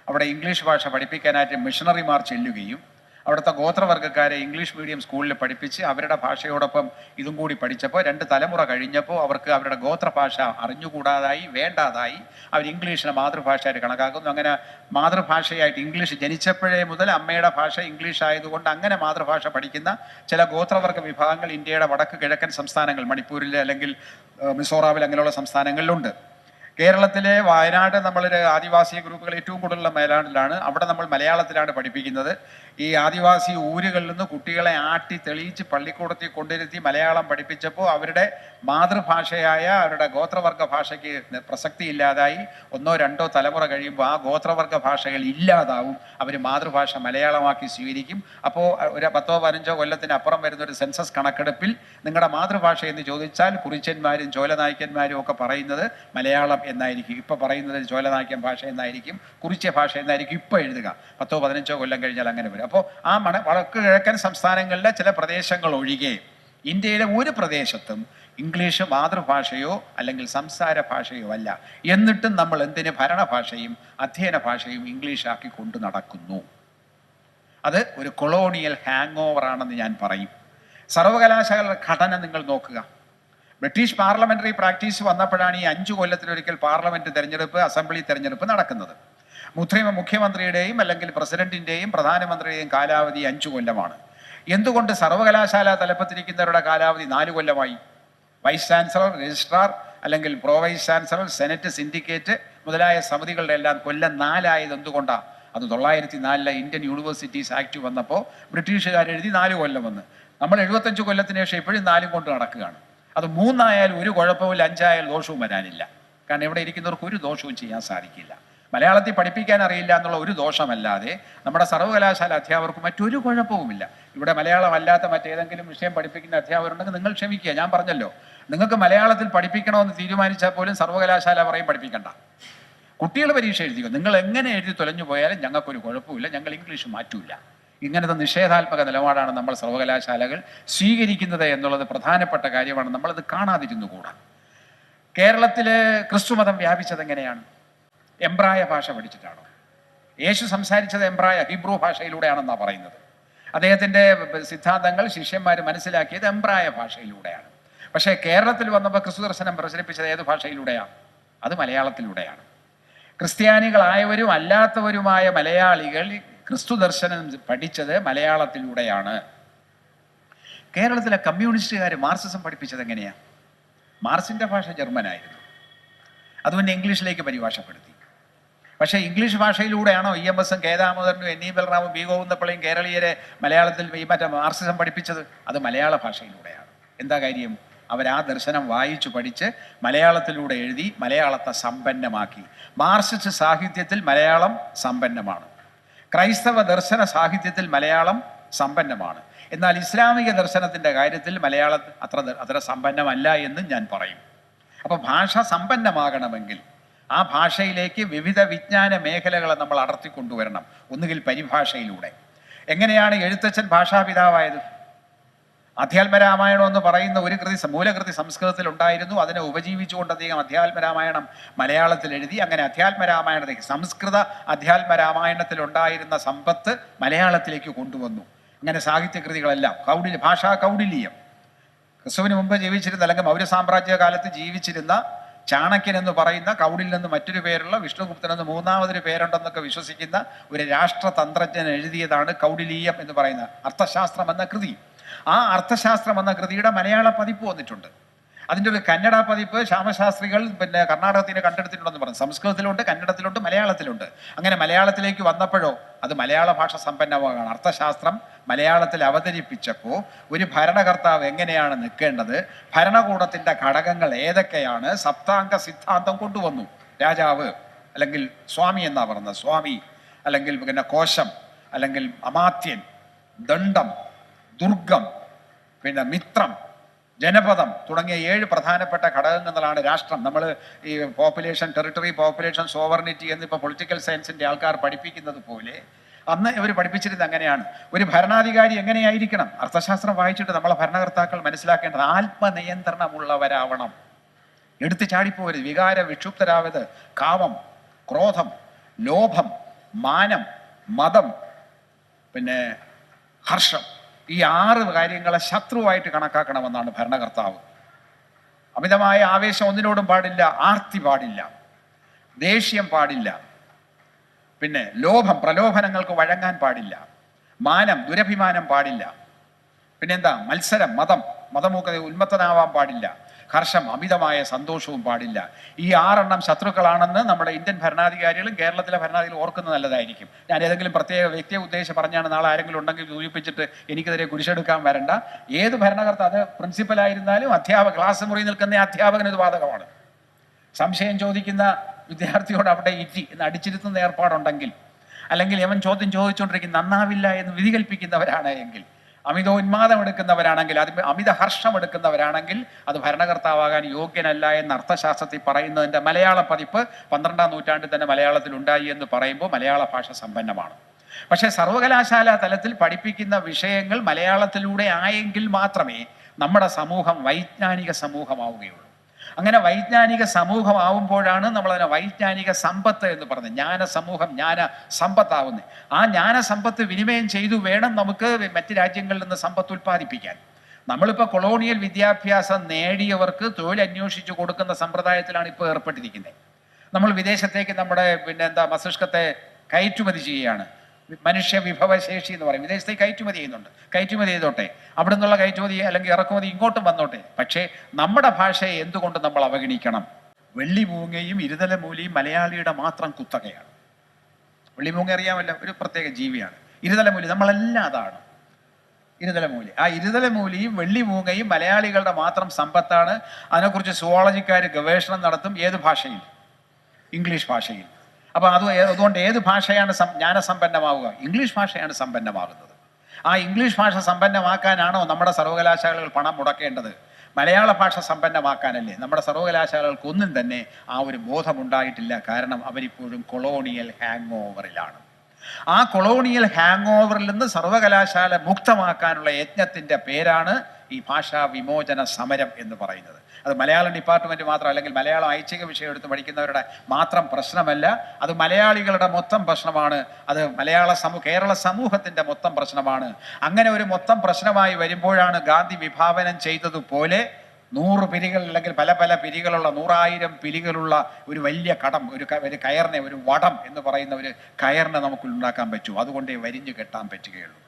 അവിടെ ഇംഗ്ലീഷ് ഭാഷ പഠിപ്പിക്കാനായിട്ട് മിഷണറിമാർ ചെല്ലുകയും അവിടുത്തെ ഗോത്രവർഗ്ഗക്കാരെ ഇംഗ്ലീഷ് മീഡിയം സ്കൂളിൽ പഠിപ്പിച്ച് അവരുടെ ഭാഷയോടൊപ്പം ഇതും കൂടി പഠിച്ചപ്പോൾ 2 തലമുറ കഴിഞ്ഞപ്പോൾ അവർക്ക് അവരുടെ ഗോത്രഭാഷ അറിഞ്ഞുകൂടാതായി, വേണ്ടാതായി. അവർ ഇംഗ്ലീഷിനെ മാതൃഭാഷയായിട്ട് കണക്കാക്കുന്നു. അങ്ങനെ മാതൃഭാഷയായിട്ട് ഇംഗ്ലീഷ് ജനിച്ചപ്പോഴേ മുതൽ അമ്മയുടെ ഭാഷ ഇംഗ്ലീഷ് ആയതുകൊണ്ട് അങ്ങനെ മാതൃഭാഷ പഠിക്കുന്ന ചില ഗോത്രവർഗ്ഗ വിഭാഗങ്ങൾ ഇന്ത്യയുടെ വടക്ക് കിഴക്കൻ സംസ്ഥാനങ്ങൾ, മണിപ്പൂരിൽ അല്ലെങ്കിൽ മിസോറാമിൽ അങ്ങനെയുള്ള സംസ്ഥാനങ്ങളിലുണ്ട്. കേരളത്തിലെ വയനാട് നമ്മളൊരു ആദിവാസി ഗ്രൂപ്പുകൾ ഏറ്റവും കൂടുതലുള്ള വയനാട്ടിലാണ്. അവിടെ നമ്മൾ മലയാളത്തിലാണ് പഠിപ്പിക്കുന്നത്. ഈ ആദിവാസി ഊരുകളിൽ നിന്ന് കുട്ടികളെ ആട്ടി തെളിയിച്ച് പള്ളിക്കൂടത്തിൽ കൊണ്ടിരുത്തി മലയാളം പഠിപ്പിച്ചപ്പോൾ അവരുടെ മാതൃഭാഷയായ അവരുടെ ഗോത്രവർഗ ഭാഷയ്ക്ക് പ്രസക്തി ഇല്ലാതായി 1-2 തലമുറ കഴിയുമ്പോൾ ആ ഗോത്രവർഗ ഭാഷകൾ ഇല്ലാതാവും. അവർ മാതൃഭാഷ മലയാളമാക്കി സ്വീകരിക്കും. അപ്പോൾ ഒരു 10-15 കൊല്ലത്തിനപ്പുറം വരുന്ന ഒരു സെൻസസ് കണക്കെടുപ്പിൽ നിങ്ങളുടെ മാതൃഭാഷ എന്ന് ചോദിച്ചാൽ കുറിച്യന്മാരും ചോലനായ്ക്കന്മാരും ഒക്കെ പറയുന്നത് മലയാളം എന്നായിരിക്കും. ഇപ്പോൾ പറയുന്നത് ചോലനായ്ക്കൻ ഭാഷ എന്നായിരിക്കും, കുറിച്യ ഭാഷ എന്നായിരിക്കും ഇപ്പോൾ എഴുതുക. 10-15 കൊല്ലം കഴിഞ്ഞാൽ അങ്ങനെ വരും. അപ്പോൾ ആ വടക്ക് കിഴക്കൻ സംസ്ഥാനങ്ങളിലെ ചില പ്രദേശങ്ങൾ ഒഴികെ ഇന്ത്യയിലെ ഒരു പ്രദേശത്തും ഇംഗ്ലീഷ് മാതൃഭാഷയോ അല്ലെങ്കിൽ സംസാര ഭാഷയോ അല്ല. എന്നിട്ടും നമ്മൾ എന്തിന് ഭരണഭാഷയും അധ്യയന ഭാഷയും ഇംഗ്ലീഷാക്കി കൊണ്ടു നടക്കുന്നു? അത് ഒരു കൊളോണിയൽ ഹാങ് ഓവർ ആണെന്ന് ഞാൻ പറയും. സർവകലാശാലയുടെ ഘടന നിങ്ങൾ നോക്കുക. ബ്രിട്ടീഷ് പാർലമെന്ററി പ്രാക്ടീസ് വന്നപ്പോഴാണ് ഈ 5 കൊല്ലത്തിലൊരിക്കൽ പാർലമെന്റ് തെരഞ്ഞെടുപ്പ്, അസംബ്ലി തെരഞ്ഞെടുപ്പ് നടക്കുന്നത്. മുഖ്യമന്ത്രിയുടെയും അല്ലെങ്കിൽ പ്രസിഡന്റിന്റെയും പ്രധാനമന്ത്രിയുടെയും കാലാവധി 5 കൊല്ലമാണ്. എന്തുകൊണ്ട് സർവകലാശാല തലപ്പത്തിരിക്കുന്നവരുടെ കാലാവധി 4 കൊല്ലമായി? വൈസ് ചാൻസലർ, രജിസ്ട്രാർ അല്ലെങ്കിൽ pro vice chancellor, senate, syndicate മുതലായ സമിതികളുടെ എല്ലാം കൊല്ലം 4 ആയത് എന്തുകൊണ്ടാണ്? അത് 904 ഇന്ത്യൻ യൂണിവേഴ്സിറ്റീസ് ആക്ട് വന്നപ്പോൾ ബ്രിട്ടീഷുകാർ എഴുതി 4 കൊല്ലം വന്ന്. നമ്മൾ 75 കൊല്ലത്തിന് ശേഷം ഇപ്പോഴും 4 കൊണ്ട് നടക്കുകയാണ്. അത് 3 ആയാലും ഒരു കുഴപ്പമില്ല, 5 ആയാലും ദോഷവും വരാനില്ല. കാരണം ഇവിടെ ഇരിക്കുന്നവർക്ക് ഒരു ദോഷവും ചെയ്യാൻ സാധിക്കില്ല. മലയാളത്തിൽ പഠിപ്പിക്കാൻ അറിയില്ല എന്നുള്ള ഒരു ദോഷമല്ലാതെ നമ്മുടെ സർവകലാശാല അധ്യാപകർക്ക് മറ്റൊരു കുഴപ്പവുമില്ല. ഇവിടെ മലയാളം അല്ലാത്ത മറ്റേതെങ്കിലും വിഷയം പഠിപ്പിക്കുന്ന അധ്യാപകരുണ്ടെങ്കിൽ നിങ്ങൾ ക്ഷമിക്കുക. ഞാൻ പറഞ്ഞല്ലോ, നിങ്ങൾക്ക് മലയാളത്തിൽ പഠിപ്പിക്കണമെന്ന് തീരുമാനിച്ചാൽ പോലും സർവകലാശാല പറയും പഠിപ്പിക്കണ്ട, കുട്ടികൾ പരീക്ഷ എഴുതിക്കോ, നിങ്ങൾ എങ്ങനെ എഴുതി തൊലഞ്ഞു പോയാലും ഞങ്ങൾക്കൊരു കുഴപ്പമില്ല, ഞങ്ങൾ ഇംഗ്ലീഷ് മാറ്റൂല. ഇങ്ങനത്തെ നിഷേധാത്മക നിലപാടാണ് നമ്മൾ സർവകലാശാലകൾ സ്വീകരിക്കുന്നത് എന്നുള്ളത് പ്രധാനപ്പെട്ട കാര്യമാണ്. നമ്മളത് കാണാതിരുന്നുകൂടാ. കേരളത്തിലെ ക്രിസ്തുമതം വ്യാപിച്ചത് എങ്ങനെയാണ്? എംബ്രായ ഭാഷ പഠിച്ചിട്ടാണോ? യേശു സംസാരിച്ചത് എംബ്രായ ഹീബ്രു ഭാഷയിലൂടെയാണെന്നാണ് പറയുന്നത്. അദ്ദേഹത്തിൻ്റെ സിദ്ധാന്തങ്ങൾ ശിഷ്യന്മാർ മനസ്സിലാക്കിയത് എംബ്രായ ഭാഷയിലൂടെയാണ്. പക്ഷേ കേരളത്തിൽ വന്നപ്പോൾ ക്രിസ്തു ദർശനം പ്രചരിപ്പിച്ചത് ഏത് ഭാഷയിലൂടെയാണ്? അത് മലയാളത്തിലൂടെയാണ്. ക്രിസ്ത്യാനികളായവരും അല്ലാത്തവരുമായ മലയാളികൾ ക്രിസ്തു ദർശനം പഠിച്ചത് മലയാളത്തിലൂടെയാണ്. കേരളത്തിലെ കമ്മ്യൂണിസ്റ്റുകാർ മാർക്സിസം പഠിപ്പിച്ചത് എങ്ങനെയാണ്? മാർക്സിൻ്റെ ഭാഷ ജർമ്മനായിരുന്നു, അതുകൊണ്ട് ഇംഗ്ലീഷിലേക്ക് പരിഭാഷപ്പെടുത്തി. പക്ഷേ ഇംഗ്ലീഷ് ഭാഷയിലൂടെയാണോ EMS ഉം കേദാമോദരനും NE ബലറാമും B ഗോവിന്ദപ്പിള്ളയും കേരളീയരെ മലയാളത്തിൽ മറ്റേ മാർക്സിസം പഠിപ്പിച്ചത്? അത് മലയാള ഭാഷയിലൂടെയാണ്. എന്താ കാര്യം? അവർ ആ ദർശനം വായിച്ചു പഠിച്ച് മലയാളത്തിലൂടെ എഴുതി മലയാളത്തെ സമ്പന്നമാക്കി. മാർക്സിസ്റ്റ് സാഹിത്യത്തിൽ മലയാളം സമ്പന്നമാണ്, ക്രൈസ്തവ ദർശന സാഹിത്യത്തിൽ മലയാളം സമ്പന്നമാണ്. എന്നാൽ ഇസ്ലാമിക ദർശനത്തിൻ്റെ കാര്യത്തിൽ മലയാളം അത്ര സമ്പന്നമല്ല എന്ന് ഞാൻ പറയും. അപ്പോൾ ഭാഷ സമ്പന്നമാകണമെങ്കിൽ ആ ഭാഷയിലേക്ക് വിവിധ വിജ്ഞാന മേഖലകളെ നമ്മൾ അടർത്തിക്കൊണ്ടുവരണം. ഒന്നുകിൽ പരിഭാഷയിലൂടെ. എങ്ങനെയാണ് എഴുത്തച്ഛൻ ഭാഷാപിതാവായത്? അധ്യാത്മരാമായണം എന്ന് പറയുന്ന ഒരു മൂലകൃതി സംസ്കൃതത്തിൽ ഉണ്ടായിരുന്നു. അതിനെ ഉപജീവിച്ചുകൊണ്ട് അദ്ദേഹം അധ്യാത്മരാമായണം മലയാളത്തിൽ എഴുതി. അങ്ങനെ അധ്യാത്മരാമായണത്തിലേക്ക്, സംസ്കൃത അധ്യാത്മരാമായണത്തിൽ ഉണ്ടായിരുന്ന സമ്പത്ത് മലയാളത്തിലേക്ക് കൊണ്ടുവന്നു. അങ്ങനെ സാഹിത്യകൃതികളെല്ലാം ഭാഷാ കൗടില്യം. ക്രിസ്തുവിന് മുമ്പ് ജീവിച്ചിരുന്ന അല്ലെങ്കിൽ മൗര്യ സാമ്രാജ്യ കാലത്ത് ജീവിച്ചിരുന്ന ചാണക്യൻ എന്ന് പറയുന്ന, കൗടിൽ നിന്ന് മറ്റൊരു പേരുള്ള വിഷ്ണുഗുപ്തൻ എന്ന് 3ാമതൊരു പേരുണ്ടെന്നൊക്കെ വിശ്വസിക്കുന്ന ഒരു രാഷ്ട്രതന്ത്രജ്ഞൻ എഴുതിയതാണ് കൗടിലീയം എന്ന് പറയുന്ന അർത്ഥശാസ്ത്രം എന്ന കൃതി. ആ അർത്ഥശാസ്ത്രം എന്ന കൃതിയുടെ മലയാള പതിപ്പ് വന്നിട്ടുണ്ട്. അതിൻ്റെ ഒരു കന്നഡ പതിപ്പ് ശ്യാമശാസ്ത്രികൾ കർണാടകത്തിന് കണ്ടെടുത്തിട്ടുണ്ടെന്ന് പറഞ്ഞു. സംസ്കൃതത്തിലുണ്ട്, കന്നഡത്തിലുണ്ട്, മലയാളത്തിലുണ്ട്. അങ്ങനെ മലയാളത്തിലേക്ക് വന്നപ്പോഴോ അത് മലയാള ഭാഷ സമ്പന്നമാകാണ്. അർത്ഥശാസ്ത്രം മലയാളത്തിൽ അവതരിപ്പിച്ചപ്പോൾ ഒരു ഭരണകർത്താവ് എങ്ങനെയാണ് നിൽക്കേണ്ടത്, ഭരണകൂടത്തിൻ്റെ ഘടകങ്ങൾ ഏതൊക്കെയാണ്, സപ്താംഗ സിദ്ധാന്തം കൊണ്ടുവന്നു. രാജാവ് അല്ലെങ്കിൽ സ്വാമി എന്നാ പറയുന്നത്, സ്വാമി അല്ലെങ്കിൽ പിന്നെ കോശം അല്ലെങ്കിൽ അമാത്യൻ, ദണ്ഡം, ദുർഗം, പിന്നെ മിത്രം, ജനപദം തുടങ്ങിയ 7 പ്രധാനപ്പെട്ട ഘടകങ്ങളാണ് രാഷ്ട്രം. നമ്മൾ ഈ പോപ്പുലേഷൻ, ടെറിട്ടറി, പോപ്പുലേഷൻ, സോവർണിറ്റി എന്നിപ്പോൾ പൊളിറ്റിക്കൽ സയൻസിൻ്റെ ആൾക്കാർ പഠിപ്പിക്കുന്നത് പോലെ അന്ന് ഇവർ പഠിപ്പിച്ചിരുന്നത് അങ്ങനെയാണ്. ഒരു ഭരണാധികാരി എങ്ങനെയായിരിക്കണം? അർത്ഥശാസ്ത്രം വായിച്ചിട്ട് നമ്മളെ ഭരണകർത്താക്കൾ മനസ്സിലാക്കേണ്ടത് ആത്മനിയന്ത്രണമുള്ളവരാവണം. എടുത്തു ചാടിപ്പോവരുത്, വികാര വിക്ഷുബ്ധരാവരുത്. കാമം, ക്രോധം, ലോഭം, മാനം, മതം, പിന്നെ ഹർഷം, ഈ 6 കാര്യങ്ങളെ ശത്രുവായിട്ട് കണക്കാക്കണമെന്നാണ് ഭരണകർത്താവ്. അമിതമായ ആവേശം ഒന്നിനോടും പാടില്ല, ആർത്തി പാടില്ല, ദേഷ്യം പാടില്ല, പിന്നെ ലോഭം, പ്രലോഭനങ്ങൾക്ക് വഴങ്ങാൻ പാടില്ല, മാനം, ദുരഭിമാനം പാടില്ല, പിന്നെന്താ, മത്സരം, മതമൂക്കത, ഉന്മത്തനാവാൻ പാടില്ല, ഹർഷം, അമിതമായ സന്തോഷവും പാടില്ല. ഈ 6 ശത്രുക്കളാണെന്ന് നമ്മുടെ ഇന്ത്യൻ ഭരണാധികാരികളും കേരളത്തിലെ ഭരണാധികാരികളും ഓർക്കുന്നത് നല്ലതായിരിക്കും. ഞാൻ ഏതെങ്കിലും പ്രത്യേക വ്യക്തിയെ ഉദ്ദേശിച്ച് പറഞ്ഞാണ്, നാളെ ആരെങ്കിലും ഉണ്ടെങ്കിൽ സൂചിപ്പിച്ചിട്ട് എനിക്കെതിരെ കുരിശെടുക്കാൻ വരണ്ട. ഏത് ഭരണകർത്ത, അത് പ്രിൻസിപ്പലായിരുന്നാലും ക്ലാസ് മുറി നിൽക്കുന്ന അധ്യാപകന് ഇത് ബാധകമാണ്. സംശയം ചോദിക്കുന്ന വിദ്യാർത്ഥിയോട് അവിടെ എന്ന് അടിച്ചിരുത്തുന്ന ഏർപ്പാടുണ്ടെങ്കിൽ, അല്ലെങ്കിൽ യവൻ ചോദ്യം ചോദിച്ചുകൊണ്ടിരിക്കും നന്നാവില്ല എന്ന് വിധി കൽപ്പിക്കുന്നവരാണ് എങ്കിൽ, അമിതോന്മാദം എടുക്കുന്നവരാണെങ്കിൽ, അത് അമിത ഹർഷം എടുക്കുന്നവരാണെങ്കിൽ അത് ഭരണകർത്താവാകാൻ യോഗ്യനല്ല എന്ന് അർത്ഥശാസ്ത്രത്തിൽ പറയുന്നതിൻ്റെ മലയാള പതിപ്പ് 12ാം നൂറ്റാണ്ടിൽ തന്നെ മലയാളത്തിൽ ഉണ്ടായി എന്ന് പറയുമ്പോൾ മലയാള ഭാഷ സമ്പന്നമാണ്. പക്ഷേ സർവകലാശാല തലത്തിൽ പഠിപ്പിക്കുന്ന വിഷയങ്ങൾ മലയാളത്തിലൂടെ ആയെങ്കിൽ മാത്രമേ നമ്മുടെ സമൂഹം വൈജ്ഞാനിക സമൂഹമാവുകയുള്ളൂ. അങ്ങനെ വൈജ്ഞാനിക സമൂഹമാവുമ്പോഴാണ് നമ്മളതിനെ വൈജ്ഞാനിക സമ്പത്ത് എന്ന് പറഞ്ഞത്. ജ്ഞാന സമൂഹം, ജ്ഞാന സമ്പത്താവുന്നത്. ആ ജ്ഞാന സമ്പത്ത് വിനിമയം ചെയ്തു വേണം നമുക്ക് മറ്റ് രാജ്യങ്ങളിൽ നിന്ന് സമ്പത്ത് ഉൽപ്പാദിപ്പിക്കാൻ. നമ്മളിപ്പോൾ കൊളോണിയൽ വിദ്യാഭ്യാസം നേടിയവർക്ക് തൊഴിൽ അന്വേഷിച്ച് കൊടുക്കുന്ന സമ്പ്രദായത്തിലാണ് ഇപ്പോൾ ഏർപ്പെട്ടിരിക്കുന്നത്. നമ്മൾ വിദേശത്തേക്ക് നമ്മുടെ മസ്തിഷ്കത്തെ കയറ്റുമതി ചെയ്യുകയാണ്. മനുഷ്യ വിഭവശേഷി എന്ന് പറയും. വിദേശത്തേക്ക് കയറ്റുമതി ചെയ്യുന്നുണ്ട്. കയറ്റുമതി ചെയ്തോട്ടെ, അവിടെ നിന്നുള്ള കയറ്റുമതി അല്ലെങ്കിൽ ഇറക്കുമതി ഇങ്ങോട്ടും വന്നോട്ടെ. പക്ഷേ നമ്മുടെ ഭാഷയെ എന്തുകൊണ്ട് നമ്മൾ അവഗണിക്കണം? വെള്ളിമൂങ്ങയും ഇരുതലമൂലിയും മലയാളിയുടെ മാത്രം കുത്തകയാണ്. വെള്ളിമൂങ്ങ അറിയാമല്ലോ, ഒരു പ്രത്യേക ജീവിയാണ്. ഇരുതലമൂലി നമ്മളെല്ലാം അതാണ്. ഇരുതലമൂലി, ആ ഇരുതലമൂലിയും വെള്ളിമൂങ്ങയും മലയാളികളുടെ മാത്രം സമ്പത്താണ്. അതിനെക്കുറിച്ച് സുവോളജിക്കാർ ഗവേഷണം നടത്തും. ഏത് ഭാഷയിൽ? ഇംഗ്ലീഷ് ഭാഷയിൽ. അപ്പോൾ അതുകൊണ്ട് ഏത് ഭാഷയാണ് ജ്ഞാനസമ്പന്നമാവുക? ഇംഗ്ലീഷ് ഭാഷയാണ് സമ്പന്നമാകുന്നത്. ആ ഇംഗ്ലീഷ് ഭാഷ സമ്പന്നമാക്കാനാണോ നമ്മുടെ സർവകലാശാലകൾ പണം മുടക്കേണ്ടത്? മലയാള ഭാഷ സമ്പന്നമാക്കാനല്ലേ? നമ്മുടെ സർവകലാശാലകൾക്കൊന്നും തന്നെ ആ ഒരു ബോധമുണ്ടായിട്ടില്ല. കാരണം അവരിപ്പോഴും കൊളോണിയൽ ഹാങ് ഓവറിലാണ്. ആ കൊളോണിയൽ ഹാങ് ഓവറിൽ നിന്ന് സർവകലാശാല മുക്തമാക്കാനുള്ള യജ്ഞത്തിൻ്റെ പേരാണ് ഈ ഭാഷാ വിമോചന സമരം എന്ന് പറയുന്നത്. അത് മലയാളം ഡിപ്പാർട്ട്മെൻറ്റ് മാത്രം, അല്ലെങ്കിൽ മലയാളം ഐച്ഛിക വിഷയം എടുത്ത് പഠിക്കുന്നവരുടെ മാത്രം പ്രശ്നമല്ല. അത് മലയാളികളുടെ മൊത്തം പ്രശ്നമാണ്. അത് കേരള സമൂഹത്തിൻ്റെ മൊത്തം പ്രശ്നമാണ്. അങ്ങനെ ഒരു മൊത്തം പ്രശ്നമായി വരുമ്പോഴാണ് ഗാന്ധി വിഭാവനം ചെയ്തതുപോലെ 100 പിരികൾ അല്ലെങ്കിൽ പല പല പിരികളുള്ള 100,000 പിരികളുള്ള ഒരു വലിയ കടം, ഒരു കയറിനെ, ഒരു വടം എന്ന് പറയുന്ന ഒരു കയറിനെ നമുക്ക് ഉണ്ടാക്കാൻ പറ്റൂ. അതുകൊണ്ടേ വരിഞ്ഞു കെട്ടാൻ പറ്റുകയുള്ളൂ.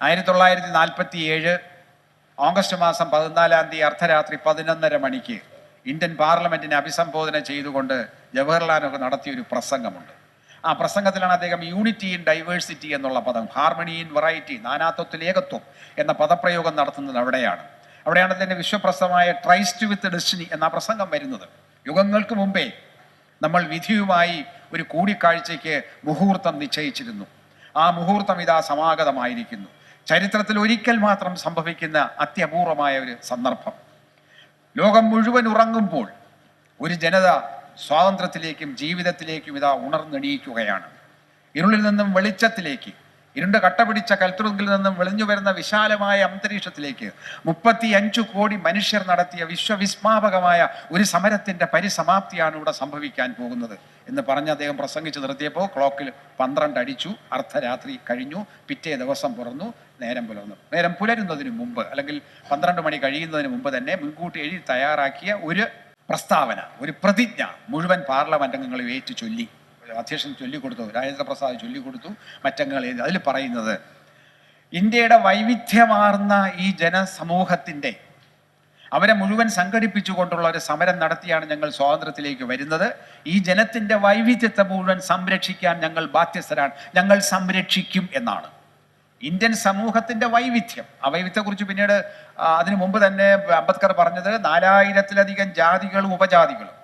1947 ഓഗസ്റ്റ് മാസം 14-ാം തീയതി അർദ്ധരാത്രി 11:30 മണിക്ക് ഇന്ത്യൻ പാർലമെന്റിനെ അഭിസംബോധന ചെയ്തുകൊണ്ട് ജവഹർലാൽ നെഹ്റു നടത്തിയൊരു പ്രസംഗമുണ്ട്. ആ പ്രസംഗത്തിലാണ് അദ്ദേഹം യൂണിറ്റി ഇൻ ഡൈവേഴ്സിറ്റി എന്നുള്ള പദം, ഹാർമണി ഇൻ വെറൈറ്റി, നാനാത്വത്തിൽ ഏകത്വം എന്ന പദപ്രയോഗം നടത്തുന്നത് അവിടെയാണ് അതിൻ്റെ വിശ്വപ്രസിദ്ധമായ ട്രൈസ്റ്റ് വിത്ത് ഡെസ്റ്റിനി എന്ന പ്രസംഗം വരുന്നത്. യുഗങ്ങൾക്ക് മുമ്പേ നമ്മൾ വിധിയുമായി ഒരു കൂടിക്കാഴ്ചയ്ക്ക് മുഹൂർത്തം നിശ്ചയിച്ചിരുന്നു. ആ മുഹൂർത്തം ഇതാ സമാഗതമായിരിക്കുന്നു. ചരിത്രത്തിൽ ഒരിക്കൽ മാത്രം സംഭവിക്കുന്ന അത്യപൂർവമായ ഒരു സന്ദർഭം. ലോകം മുഴുവൻ ഉറങ്ങുമ്പോൾ ഒരു ജനത സ്വാതന്ത്ര്യത്തിലേക്കും ജീവിതത്തിലേക്കും ഇതാ ഉണർന്നെണീക്കുകയാണ്. ഇരുളിൽ നിന്നും വെളിച്ചത്തിലേക്ക്, ഇരുണ്ട കട്ടപിടിച്ച കൽത്തുറുങ്കിൽ നിന്നും വെളിഞ്ഞു വരുന്ന വിശാലമായ അന്തരീക്ഷത്തിലേക്ക് 35 കോടി മനുഷ്യർ നടത്തിയ വിശ്വവിസ്മാപകമായ ഒരു സമരത്തിൻ്റെ പരിസമാപ്തിയാണ് ഇവിടെ സംഭവിക്കാൻ പോകുന്നത് എന്ന് പറഞ്ഞ് അദ്ദേഹം പ്രസംഗിച്ച് നിർത്തിയപ്പോൾ ക്ലോക്കിൽ 12 അടിച്ചു. അർദ്ധരാത്രി കഴിഞ്ഞു. പിറ്റേ ദിവസം പുറന്നു. നേരം പുലർന്നു. നേരം പുലരുന്നതിന് മുമ്പ്, അല്ലെങ്കിൽ 12 മണി കഴിയുന്നതിന് മുമ്പ് തന്നെ മുൻകൂട്ടി എഴുതി തയ്യാറാക്കിയ ഒരു പ്രസ്താവന, ഒരു പ്രതിജ്ഞ മുഴുവൻ പാർലമെന്റ് അംഗങ്ങളും ഏറ്റു ചൊല്ലി. അധ്യക്ഷൻ ചൊല്ലിക്കൊടുത്തു, രാജേന്ദ്ര പ്രസാദ് ചൊല്ലിക്കൊടുത്തു, മറ്റംഗങ്ങൾ. അതിൽ പറയുന്നത് ഇന്ത്യയുടെ വൈവിധ്യമാർന്ന ഈ ജനസമൂഹത്തിൻ്റെ അവരെ മുഴുവൻ സംഘടിപ്പിച്ചുകൊണ്ടുള്ള ഒരു സമരം നടത്തിയാണ് ഞങ്ങൾ സ്വാതന്ത്ര്യത്തിലേക്ക് വരുന്നത്. ഈ ജനത്തിൻ്റെ വൈവിധ്യത്തെ മുഴുവൻ സംരക്ഷിക്കാൻ ഞങ്ങൾ ബാധ്യസ്ഥരാണ്, ഞങ്ങൾ സംരക്ഷിക്കും എന്നാണ്. ഇന്ത്യൻ സമൂഹത്തിൻ്റെ വൈവിധ്യം, ആ വൈവിധ്യത്തെക്കുറിച്ച് പിന്നീട് അതിനു മുമ്പ് തന്നെ അംബേദ്കർ പറഞ്ഞത് 4000-ലധികം ജാതികളും ഉപജാതികളും,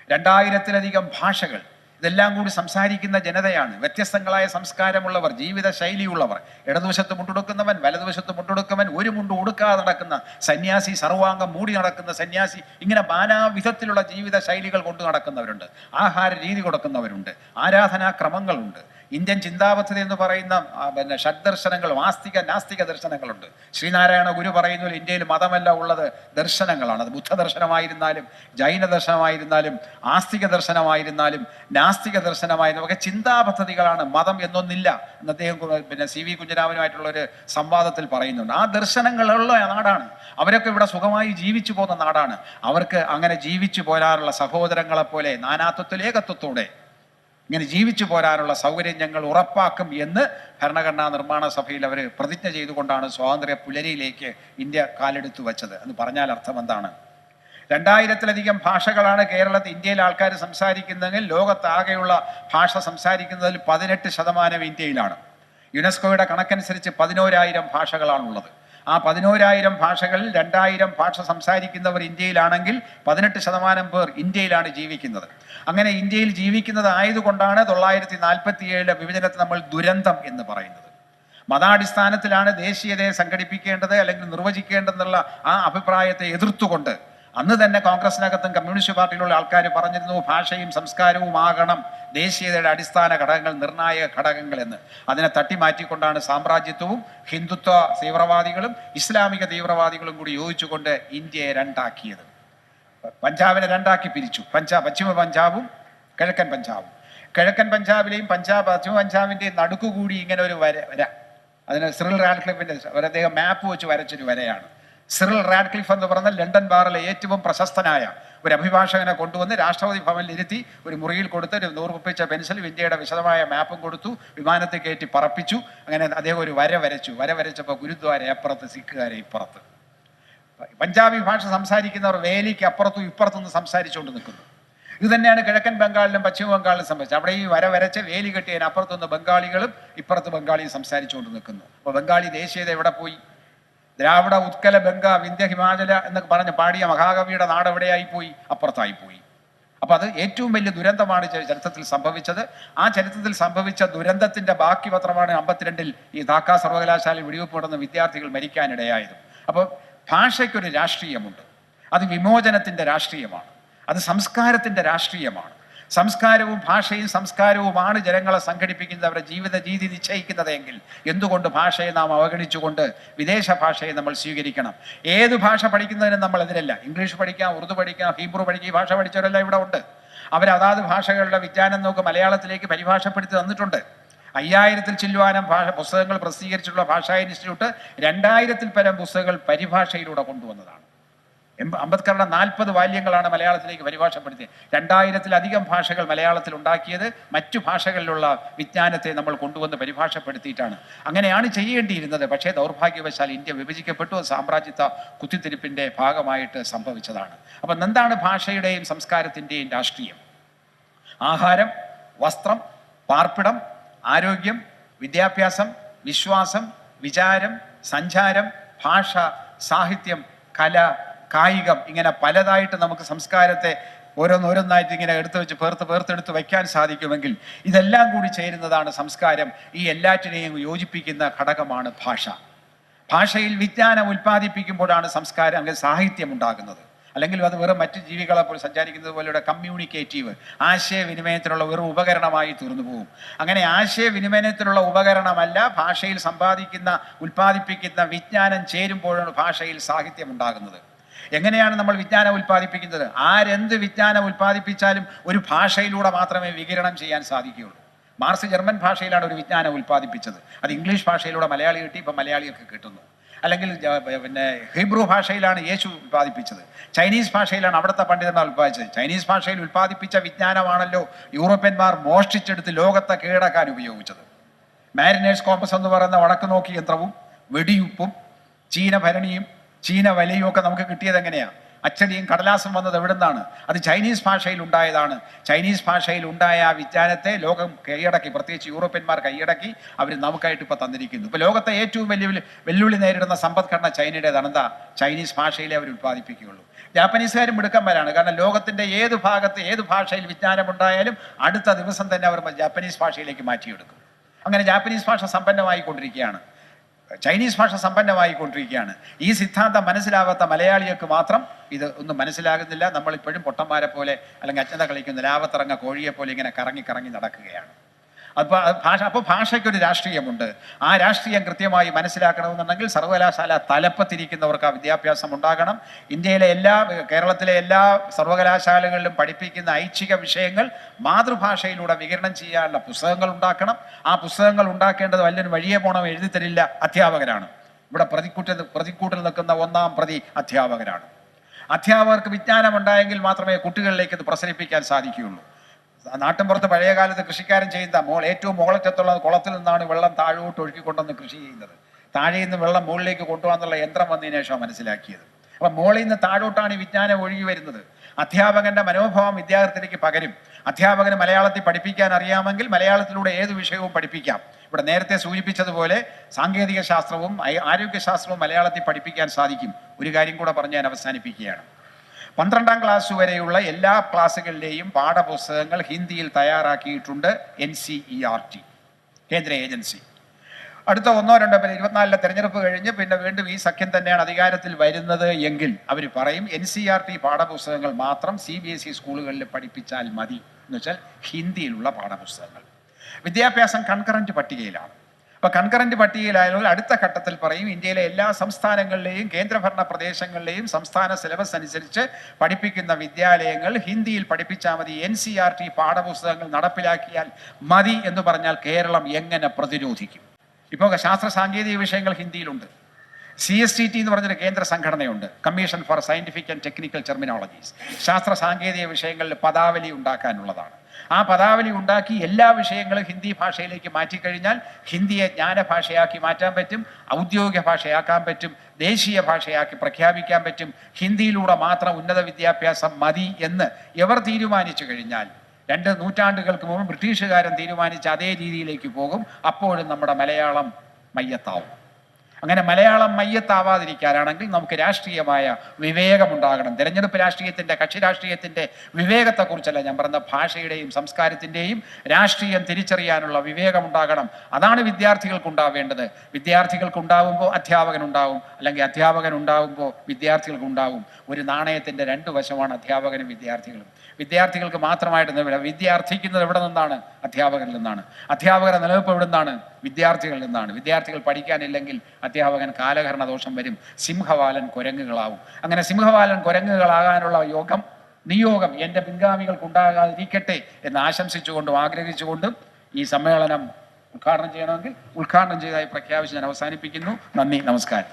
2000-ലധികം ഭാഷകൾ, ഇതെല്ലാം കൂടി സംസാരിക്കുന്ന ജനതയാണ്. വ്യത്യസ്തങ്ങളായ സംസ്കാരമുള്ളവർ, ജീവിത ശൈലിയുള്ളവർ, ഇടതുവശത്ത് മുണ്ടുടുക്കുന്നവൻ, വലതുവശത്ത് മുണ്ടുടുക്കുന്നവൻ, ഒരു മുണ്ട് ഉടുക്കാതെ നടക്കുന്ന സന്യാസി, സർവാംഗം മൂടി നടക്കുന്ന സന്യാസി, ഇങ്ങനെ നാനാവിധത്തിലുള്ള ജീവിത ശൈലികൾ കൊണ്ടു നടക്കുന്നവരുണ്ട്. ആഹാര രീതി കൊടുക്കുന്നവരുണ്ട്, ആരാധനാക്രമങ്ങളുണ്ട്. ഇന്ത്യൻ ചിന്താപദ്ധതി എന്ന് പറയുന്ന ഷഡ്ദർശനങ്ങളും ആസ്തിക നാസ്തിക ദർശനങ്ങളുണ്ട്. ശ്രീനാരായണ ഗുരു പറയുന്ന പോലെ ഇന്ത്യയിൽ മതമല്ല ഉള്ളത്, ദർശനങ്ങളാണ്. അത് ബുദ്ധ ദർശനമായിരുന്നാലും ജൈന ദർശനമായിരുന്നാലും ആസ്തിക ദർശനമായിരുന്നാലും നാസ്തിക ദർശനമായിരുന്നാലും ഒക്കെ ചിന്താപദ്ധതികളാണ്. മതം എന്നൊന്നില്ല എന്ന് അദ്ദേഹം CV കുഞ്ഞിരാമനുമായിട്ടുള്ളൊരു സംവാദത്തിൽ പറയുന്നുണ്ട്. ആ ദർശനങ്ങളുള്ള നാടാണ്. അവരൊക്കെ ഇവിടെ സുഖമായി ജീവിച്ചു പോകുന്ന നാടാണ്. അവർക്ക് അങ്ങനെ ജീവിച്ചു പോരാനുള്ള സഹോദരങ്ങളെപ്പോലെ നാനാത്വത്തിൽ ഏകത്വത്തോടെ ഇങ്ങനെ ജീവിച്ചു പോരാനുള്ള സൗകര്യം ഞങ്ങൾ ഉറപ്പാക്കും എന്ന് ഭരണഘടനാ നിർമ്മാണ സഭയിൽ അവർ പ്രതിജ്ഞ ചെയ്തുകൊണ്ടാണ് സ്വാതന്ത്ര്യ പുലരിയിലേക്ക് ഇന്ത്യ കാലെടുത്തു വച്ചത് എന്ന് പറഞ്ഞാൽ അർത്ഥം എന്താണ്? 2000-ത്തിലധികം ഭാഷകളാണ് ഇന്ത്യയിൽ ആൾക്കാർ സംസാരിക്കുന്നതെങ്കിൽ ലോകത്താകെയുള്ള ഭാഷ സംസാരിക്കുന്നതിൽ 18% ഇന്ത്യയിലാണ്. യുനെസ്കോയുടെ കണക്കനുസരിച്ച് 11,000 ഭാഷകളാണുള്ളത്. ആ 11,000 ഭാഷകളിൽ 2,000 ഭാഷ സംസാരിക്കുന്നവർ ഇന്ത്യയിലാണെങ്കിൽ 18% പേർ ഇന്ത്യയിലാണ് ജീവിക്കുന്നത്. അങ്ങനെ ഇന്ത്യയിൽ ജീവിക്കുന്നത് ആയതുകൊണ്ടാണ് 947 വിഭജനത്തെ നമ്മൾ ദുരന്തം എന്ന് പറയുന്നത്. മതാടിസ്ഥാനത്തിലാണ് ദേശീയതയെ സംഘടിപ്പിക്കേണ്ടത് അല്ലെങ്കിൽ നിർവചിക്കേണ്ടതെന്നുള്ള ആ അഭിപ്രായത്തെ എതിർത്തുകൊണ്ട് അന്ന് തന്നെ കോൺഗ്രസിനകത്തും കമ്മ്യൂണിസ്റ്റ് പാർട്ടിയിലുള്ള ആൾക്കാർ പറഞ്ഞിരുന്നു ഭാഷയും സംസ്കാരവും ആകണം ദേശീയതയുടെ അടിസ്ഥാന ഘടകങ്ങൾ, നിർണായക ഘടകങ്ങൾ എന്ന്. അതിനെ തട്ടിമാറ്റിക്കൊണ്ടാണ് സാമ്രാജ്യത്വവും ഹിന്ദുത്വ തീവ്രവാദികളും ഇസ്ലാമിക തീവ്രവാദികളും കൂടി യോജിച്ചുകൊണ്ട് ഇന്ത്യയെ രണ്ടാക്കിയത്. പഞ്ചാബിനെ രണ്ടാക്കി പിരിച്ചു. പശ്ചിമ പഞ്ചാബും കിഴക്കൻ പഞ്ചാബും. കിഴക്കൻ പഞ്ചാബിലെയും പശ്ചിമ പഞ്ചാബിൻ്റെയും നടുക്കുകൂടി ഇങ്ങനെ ഒരു വര, അതിന് സിറിൽ റാഡ്ക്ലിഫിൻ്റെ അദ്ദേഹം മാപ്പ് വെച്ച് വരച്ചൊരു വരയാണ്. സിറിൽ റാഡ്ക്ലിഫ് എന്ന് പറഞ്ഞ ലണ്ടൻ ബാറിലെ ഏറ്റവും പ്രശസ്തനായ ഒരു അഭിഭാഷകനെ കൊണ്ടുവന്ന് രാഷ്ട്രപതി ഭവനിൽ ഇരുത്തി ഒരു മുറിയിൽ കൊടുത്ത് ഒരു നൂറുപ്പിച്ച പെൻസിലും ഇന്ത്യയുടെ വിശദമായ മാപ്പും കൊടുത്തു. വിമാനത്തിൽ കയറ്റി പറപ്പിച്ചു. അങ്ങനെ അദ്ദേഹം ഒരു വര വരച്ചപ്പോൾ ഗുരുദ്വാര അപ്പുറത്ത്, സിഖുകാരെ ഇപ്പുറത്ത്. പഞ്ചാബി ഭാഷ സംസാരിക്കുന്നവർ വേലിക്ക് അപ്പുറത്തും ഇപ്പുറത്തും നിന്ന് സംസാരിച്ചുകൊണ്ട് നിൽക്കുന്നു. ഇത് തന്നെയാണ് കിഴക്കൻ ബംഗാളിലും പശ്ചിമ ബംഗാളിലും സംഭവിച്ചത്. അവിടെ ഈ വരച്ച് വേലി കെട്ടിയതിന് അപ്പുറത്തുനിന്ന് ബംഗാളികളും ഇപ്പുറത്ത് ബംഗാളിയും സംസാരിച്ചുകൊണ്ട് നിൽക്കുന്നു. അപ്പോൾ ബംഗാളി ദേശീയത എവിടെ പോയി? ദ്രാവിഡ, ഉത്കല, ബംഗ, വിന്ധ്യ, ഹിമാചല എന്നൊക്കെ പറഞ്ഞ് പാടിയ മഹാകവിയുടെ നാട് എവിടെയായി പോയി? അപ്പുറത്തായി പോയി. അപ്പോൾ അത് ഏറ്റവും വലിയ ദുരന്തമാണ് ചരിത്രത്തിൽ സംഭവിച്ചത്. ആ ചരിത്രത്തിൽ സംഭവിച്ച ദുരന്തത്തിന്റെ ബാക്കി പത്രമാണ് 52-ൽ ഈ ധാക്ക സർവകലാശാലയിൽ വെടിവെപ്പ് നടന്ന വിദ്യാർത്ഥികൾ മരിക്കാനിടയായത്. അപ്പോൾ ഭാഷയ്ക്കൊരു രാഷ്ട്രീയമുണ്ട്. അത് വിമോചനത്തിന്റെ രാഷ്ട്രീയമാണ്. അത് സംസ്കാരത്തിന്റെ രാഷ്ട്രീയമാണ്. സംസ്കാരവും ഭാഷയും സംസ്കാരവുമാണ് ജനങ്ങളെ സംഘടിപ്പിക്കുന്നത്, അവരുടെ ജീവിത രീതി നിശ്ചയിക്കുന്നതെങ്കിൽ എന്തുകൊണ്ട് ഭാഷയെ നാം അവഗണിച്ചുകൊണ്ട് വിദേശ ഭാഷയെ നമ്മൾ സ്വീകരിക്കണം? ഏത് ഭാഷ പഠിക്കുന്നതിനും നമ്മൾ എതിരല്ല. ഇംഗ്ലീഷ് പഠിക്കാം, ഉറുദു പഠിക്കാം, ഹീബ്രു പഠിക്കാം. ഈ ഭാഷ പഠിച്ചവരെല്ലാം ഇവിടെ ഉണ്ട്. അതാത് ഭാഷകളുടെ വിജ്ഞാനം നമുക്ക് മലയാളത്തിലേക്ക് പരിഭാഷപ്പെടുത്തി തന്നിട്ടുണ്ട്. 5000-ൽ ചില്ലുവാനം പുസ്തകങ്ങൾ പ്രസിദ്ധീകരിച്ചിട്ടുള്ള ഭാഷാ ഇൻസ്റ്റിറ്റ്യൂട്ട് 2000-ൽ പരം പുസ്തകങ്ങൾ പരിഭാഷയിലൂടെ കൊണ്ടുവന്നതാണ്. അംബേദ്കറുടെ 40 വാല്യങ്ങളാണ് മലയാളത്തിലേക്ക് പരിഭാഷപ്പെടുത്തിയത്. 2000-ലധികം ഭാഷകൾ മലയാളത്തിൽ ഉണ്ടാക്കിയത് മറ്റു ഭാഷകളിലുള്ള വിജ്ഞാനത്തെ നമ്മൾ കൊണ്ടുവന്ന് പരിഭാഷപ്പെടുത്തിയിട്ടാണ്. അങ്ങനെയാണ് ചെയ്യേണ്ടിയിരുന്നത്. പക്ഷേ ദൗർഭാഗ്യവശാൽ ഇന്ത്യ വിഭജിക്കപ്പെട്ടു. സാമ്രാജ്യത്വ കുത്തിത്തിരിപ്പിൻ്റെ ഭാഗമായിട്ട് സംഭവിച്ചതാണ്. അപ്പം എന്താണ് ഭാഷയുടെയും സംസ്കാരത്തിൻ്റെയും രാഷ്ട്രീയം? ആഹാരം, വസ്ത്രം, പാർപ്പിടം, ആരോഗ്യം, വിദ്യാഭ്യാസം, വിശ്വാസം, വിചാരം, സഞ്ചാരം, ഭാഷ, സാഹിത്യം, കല, കായികം, ഇങ്ങനെ പലതായിട്ട് നമുക്ക് സംസ്കാരത്തെ ഓരോന്നോരോന്നായിട്ട് ഇങ്ങനെ എടുത്തു വെച്ച് പേർത്തെടുത്ത് വയ്ക്കാൻ സാധിക്കുമെങ്കിൽ ഇതെല്ലാം കൂടി ചേരുന്നതാണ് സംസ്കാരം. ഈ എല്ലാറ്റിനെയും യോജിപ്പിക്കുന്ന ഘടകമാണ് ഭാഷ. ഭാഷയിൽ വിജ്ഞാനം ഉൽപ്പാദിപ്പിക്കുമ്പോഴാണ് സംസ്കാരം അല്ലെങ്കിൽ സാഹിത്യം ഉണ്ടാകുന്നത്. അല്ലെങ്കിൽ അത് വെറും മറ്റു ജീവികളെ പോലെ സഞ്ചരിക്കുന്നത് പോലെയുള്ള കമ്മ്യൂണിക്കേറ്റീവ് ആശയവിനിമയത്തിനുള്ള വെറും ഉപകരണമായി തീർന്നു പോകും. അങ്ങനെ ആശയവിനിമയത്തിനുള്ള ഉപകരണമല്ല, ഭാഷയിൽ ഉൽപ്പാദിപ്പിക്കുന്ന വിജ്ഞാനം ചേരുമ്പോഴാണ് ഭാഷയിൽ സാഹിത്യം ഉണ്ടാകുന്നത്. എങ്ങനെയാണ് നമ്മൾ വിജ്ഞാനം ഉൽപ്പാദിപ്പിക്കുന്നത്? ആരെന്ത് വിജ്ഞാനം ഉൽപ്പാദിപ്പിച്ചാലും ഒരു ഭാഷയിലൂടെ മാത്രമേ വികിരണം ചെയ്യാൻ സാധിക്കുകയുള്ളൂ. മാർക്സ് ജർമ്മൻ ഭാഷയിലാണ് ഒരു വിജ്ഞാനം ഉൽപ്പാദിപ്പിച്ചത്. അത് ഇംഗ്ലീഷ് ഭാഷയിലൂടെ മലയാളി കിട്ടി, ഇപ്പം മലയാളികൾക്ക് കിട്ടുന്നു. അല്ലെങ്കിൽ ഹീബ്രു ഭാഷയിലാണ് യേശു ഉൽപ്പാദിപ്പിച്ചത്. ചൈനീസ് ഭാഷയിലാണ് അവിടുത്തെ പണ്ഡിതന്മാർ ഉൽപ്പാദിച്ചത്. ചൈനീസ് ഭാഷയിൽ ഉൽപ്പാദിപ്പിച്ച വിജ്ഞാനമാണല്ലോ യൂറോപ്യന്മാർ മോഷ്ടിച്ചെടുത്ത് ലോകത്തെ കീഴടക്കാൻ ഉപയോഗിച്ചത്. മാരിനേഴ്സ് കോമ്പസ് എന്ന് പറയുന്ന വടക്ക് നോക്കി യന്ത്രവും വെടിയുപ്പും ചീന ഭരണിയും ചീന വലയും ഒക്കെ നമുക്ക് കിട്ടിയത് എങ്ങനെയാണ്? അച്ചടിയും കടലാസും വന്നത് എവിടെ നിന്നാണ്? അത് ചൈനീസ് ഭാഷയിൽ ഉണ്ടായതാണ്. ചൈനീസ് ഭാഷയിൽ ഉണ്ടായ ആ വിജ്ഞാനത്തെ ലോകം കൈയടക്കി, പ്രത്യേകിച്ച് യൂറോപ്യന്മാർ കൈയടക്കി അവർ നമുക്കായിട്ട് ഇപ്പോൾ തന്നിരിക്കുന്നു. ഇപ്പോൾ ലോകത്തെ ഏറ്റവും വെല്ലുവിളി നേരിടുന്ന സമ്പദ്ഘടന ചൈനയുടേതാണ്. എന്താ? ചൈനീസ് ഭാഷയിലേ അവർ ഉൽപ്പാദിപ്പിക്കുകയുള്ളൂ. ജാപ്പനീസുകാരും മിടുക്കന്മാരാണ്. കാരണം ലോകത്തിൻ്റെ ഏത് ഭാഗത്ത് ഏത് ഭാഷയിൽ വിജ്ഞാനമുണ്ടായാലും അടുത്ത ദിവസം തന്നെ അവർ ജാപ്പനീസ് ഭാഷയിലേക്ക് മാറ്റിയെടുക്കും. അങ്ങനെ ജാപ്പനീസ് ഭാഷ സമ്പന്നമായിക്കൊണ്ടിരിക്കുകയാണ്. ചൈനീസ് ഭാഷ സമ്പന്നമായിക്കൊണ്ടിരിക്കുകയാണ്. ഈ സിദ്ധാന്തം മനസ്സിലാവാത്ത മലയാളികൾക്ക് മാത്രം ഇത് ഒന്നും മനസ്സിലാകുന്നില്ല. നമ്മളിപ്പോഴും പൊട്ടന്മാരെ പോലെ അല്ലെങ്കിൽ അച്ഛനെ കളിക്കുന്ന ലാവത്തിറങ്ങ കോഴിയെ പോലെ ഇങ്ങനെ കറങ്ങി നടക്കുകയാണ്. അപ്പോൾ ഭാഷയ്ക്കൊരു രാഷ്ട്രീയമുണ്ട്. ആ രാഷ്ട്രീയം കൃത്യമായി മനസ്സിലാക്കണമെന്നുണ്ടെങ്കിൽ സർവകലാശാല തലപ്പത്തിരിക്കുന്നവർക്ക് ആ വിദ്യാഭ്യാസം ഉണ്ടാകണം. കേരളത്തിലെ എല്ലാ സർവകലാശാലകളിലും പഠിപ്പിക്കുന്ന ഐച്ഛിക വിഷയങ്ങൾ മാതൃഭാഷയിലൂടെ വികിരണം ചെയ്യാനുള്ള പുസ്തകങ്ങൾ ഉണ്ടാക്കണം. ആ പുസ്തകങ്ങൾ ഉണ്ടാക്കേണ്ടത് വല്ലൊരു വഴിയെ പോണം എഴുതി തരില്ല അധ്യാപകരാണ്. ഇവിടെ പ്രതിക്കൂട്ടിൽ നിൽക്കുന്ന ഒന്നാം പ്രതി അധ്യാപകരാണ്. അധ്യാപകർക്ക് വിജ്ഞാനം ഉണ്ടായെങ്കിൽ മാത്രമേ കുട്ടികളിലേക്ക് ഇത് പ്രസരിപ്പിക്കാൻ സാധിക്കുകയുള്ളൂ. നാട്ടിൻപുറത്ത് പഴയ കാലത്ത് കൃഷിക്കാരൻ ചെയ്യുന്ന ഏറ്റവും മുകളറ്റത്തുള്ള കുളത്തിൽ നിന്നാണ് വെള്ളം താഴോട്ട് ഒഴുക്കിക്കൊണ്ടുവന്ന് കൃഷി ചെയ്യുന്നത്. താഴെ നിന്ന് വെള്ളം മുകളിലേക്ക് കൊണ്ടുപോകാന്നുള്ള യന്ത്രം വന്നതിന് ശേഷം മനസ്സിലാക്കിയത്. അപ്പം മുകളിൽ നിന്ന് താഴോട്ടാണ് ഈ വിജ്ഞാനം ഒഴുകി വരുന്നത്. അധ്യാപകന്റെ മനോഭാവം വിദ്യാർത്ഥിക്ക് പകരും. അധ്യാപകന് മലയാളത്തിൽ പഠിപ്പിക്കാൻ അറിയാമെങ്കിൽ മലയാളത്തിലൂടെ ഏത് വിഷയവും പഠിപ്പിക്കാം. ഇവിടെ നേരത്തെ സൂചിപ്പിച്ചതുപോലെ സാങ്കേതിക ശാസ്ത്രവും ആരോഗ്യശാസ്ത്രവും മലയാളത്തിൽ പഠിപ്പിക്കാൻ സാധിക്കും. ഒരു കാര്യം കൂടെ പറഞ്ഞ് ഞാൻ അവസാനിപ്പിക്കുകയാണ്. 12ാം ക്ലാസ് വരെയുള്ള എല്ലാ ക്ലാസ്സുകളിലെയും പാഠപുസ്തകങ്ങൾ ഹിന്ദിയിൽ തയ്യാറാക്കിയിട്ടുണ്ട് NCERT, കേന്ദ്ര ഏജൻസി. അടുത്ത 1-2-24 തെരഞ്ഞെടുപ്പ് കഴിഞ്ഞ് പിന്നെ വീണ്ടും ഈ സഖ്യം തന്നെയാണ് അധികാരത്തിൽ വരുന്നത് എങ്കിൽ അവർ പറയും NCERT പാഠപുസ്തകങ്ങൾ മാത്രം CBSE സ്കൂളുകളിൽ പഠിപ്പിച്ചാൽ മതി എന്ന് വെച്ചാൽ ഹിന്ദിയിലുള്ള പാഠപുസ്തകങ്ങൾ. വിദ്യാഭ്യാസം കൺകറന്റ് പട്ടികയിലാണ്. അപ്പോൾ കൺകറന്റ് പട്ടികയിലായാലും അടുത്ത ഘട്ടത്തിൽ പറയും ഇന്ത്യയിലെ എല്ലാ സംസ്ഥാനങ്ങളിലെയും കേന്ദ്രഭരണ പ്രദേശങ്ങളിലെയും സംസ്ഥാന സിലബസ് അനുസരിച്ച് പഠിപ്പിക്കുന്ന വിദ്യാലയങ്ങൾ ഹിന്ദിയിൽ പഠിപ്പിച്ചാൽ മതി, NCERT പാഠപുസ്തകങ്ങൾ നടപ്പിലാക്കിയാൽ മതി എന്ന് പറഞ്ഞാൽ കേരളം എങ്ങനെ പ്രതിരോധിക്കും? ഇപ്പോൾ ശാസ്ത്ര സാങ്കേതിക വിഷയങ്ങൾ ഹിന്ദിയിലുണ്ട്. CSTT എന്ന് പറഞ്ഞൊരു കേന്ദ്ര സംഘടനയുണ്ട്, commission for scientific and technical terminologies. ശാസ്ത്ര സാങ്കേതിക വിഷയങ്ങളിൽ പദാവലി ഉണ്ടാക്കാനുള്ളതാണ്. ആ പദാവലി ഉണ്ടാക്കി എല്ലാ വിഷയങ്ങളും ഹിന്ദി ഭാഷയിലേക്ക് മാറ്റിക്കഴിഞ്ഞാൽ ഹിന്ദിയെ ജ്ഞാനഭാഷയാക്കി മാറ്റാൻ പറ്റും, ഔദ്യോഗിക ഭാഷയാക്കാൻ പറ്റും, ദേശീയ ഭാഷയാക്കി പ്രഖ്യാപിക്കാൻ പറ്റും. ഹിന്ദിയിലൂടെ മാത്രം ഉന്നത വിദ്യാഭ്യാസം മതി എന്ന് എവർ തീരുമാനിച്ചു കഴിഞ്ഞാൽ 2 നൂറ്റാണ്ടുകൾക്ക് മുമ്പ് ബ്രിട്ടീഷുകാരൻ തീരുമാനിച്ച അതേ രീതിയിലേക്ക് പോകും. അപ്പോഴും നമ്മുടെ മലയാളം മയ്യത്താവും. അങ്ങനെ മലയാളം മയ്യത്താവാതിരിക്കാനാണെങ്കിൽ നമുക്ക് രാഷ്ട്രീയമായ വിവേകമുണ്ടാകണം. തെരഞ്ഞെടുപ്പ് രാഷ്ട്രീയത്തിൻ്റെ, കക്ഷി രാഷ്ട്രീയത്തിൻ്റെ വിവേകത്തെക്കുറിച്ചല്ല ഞാൻ പറഞ്ഞ, ഭാഷയുടെയും സംസ്കാരത്തിൻ്റെയും രാഷ്ട്രീയം തിരിച്ചറിയാനുള്ള വിവേകമുണ്ടാകണം. അതാണ് വിദ്യാർത്ഥികൾക്കുണ്ടാവേണ്ടത്. വിദ്യാർത്ഥികൾക്കുണ്ടാവുമ്പോൾ അധ്യാപകനുണ്ടാവും, അല്ലെങ്കിൽ അധ്യാപകനുണ്ടാവുമ്പോൾ വിദ്യാർത്ഥികൾക്കുണ്ടാവും. ഒരു നാണയത്തിൻ്റെ 2 വശമാണ് അധ്യാപകനും വിദ്യാർത്ഥികളും. വിദ്യാർത്ഥികൾക്ക് മാത്രമായിട്ട് വിദ്യാർത്ഥിക്കുന്നത് എവിടെ നിന്നാണ്? അധ്യാപകരിൽ നിന്നാണ്. അധ്യാപകരുടെ നിലനിൽപ്പ് എവിടെ നിന്നാണ്? വിദ്യാർത്ഥികളിൽ നിന്നാണ്. വിദ്യാർത്ഥികൾ പഠിക്കാനില്ലെങ്കിൽ അധ്യാപകൻ കാലഹരണ ദോഷം വരും, സിംഹവാലൻ കുരങ്ങുകളാവും. അങ്ങനെ സിംഹവാലൻ കുരങ്ങുകളാകാനുള്ള നിയോഗം എൻ്റെ പിൻഗാമികൾക്കുണ്ടാകാതിരിക്കട്ടെ എന്ന് ആശംസിച്ചുകൊണ്ടും ആഗ്രഹിച്ചുകൊണ്ടും ഈ സമ്മേളനം ഉദ്ഘാടനം ചെയ്യണമെങ്കിൽ ഉദ്ഘാടനം ചെയ്തതായി പ്രഖ്യാപിച്ച് ഞാൻ അവസാനിപ്പിക്കുന്നു. നന്ദി, നമസ്കാരം.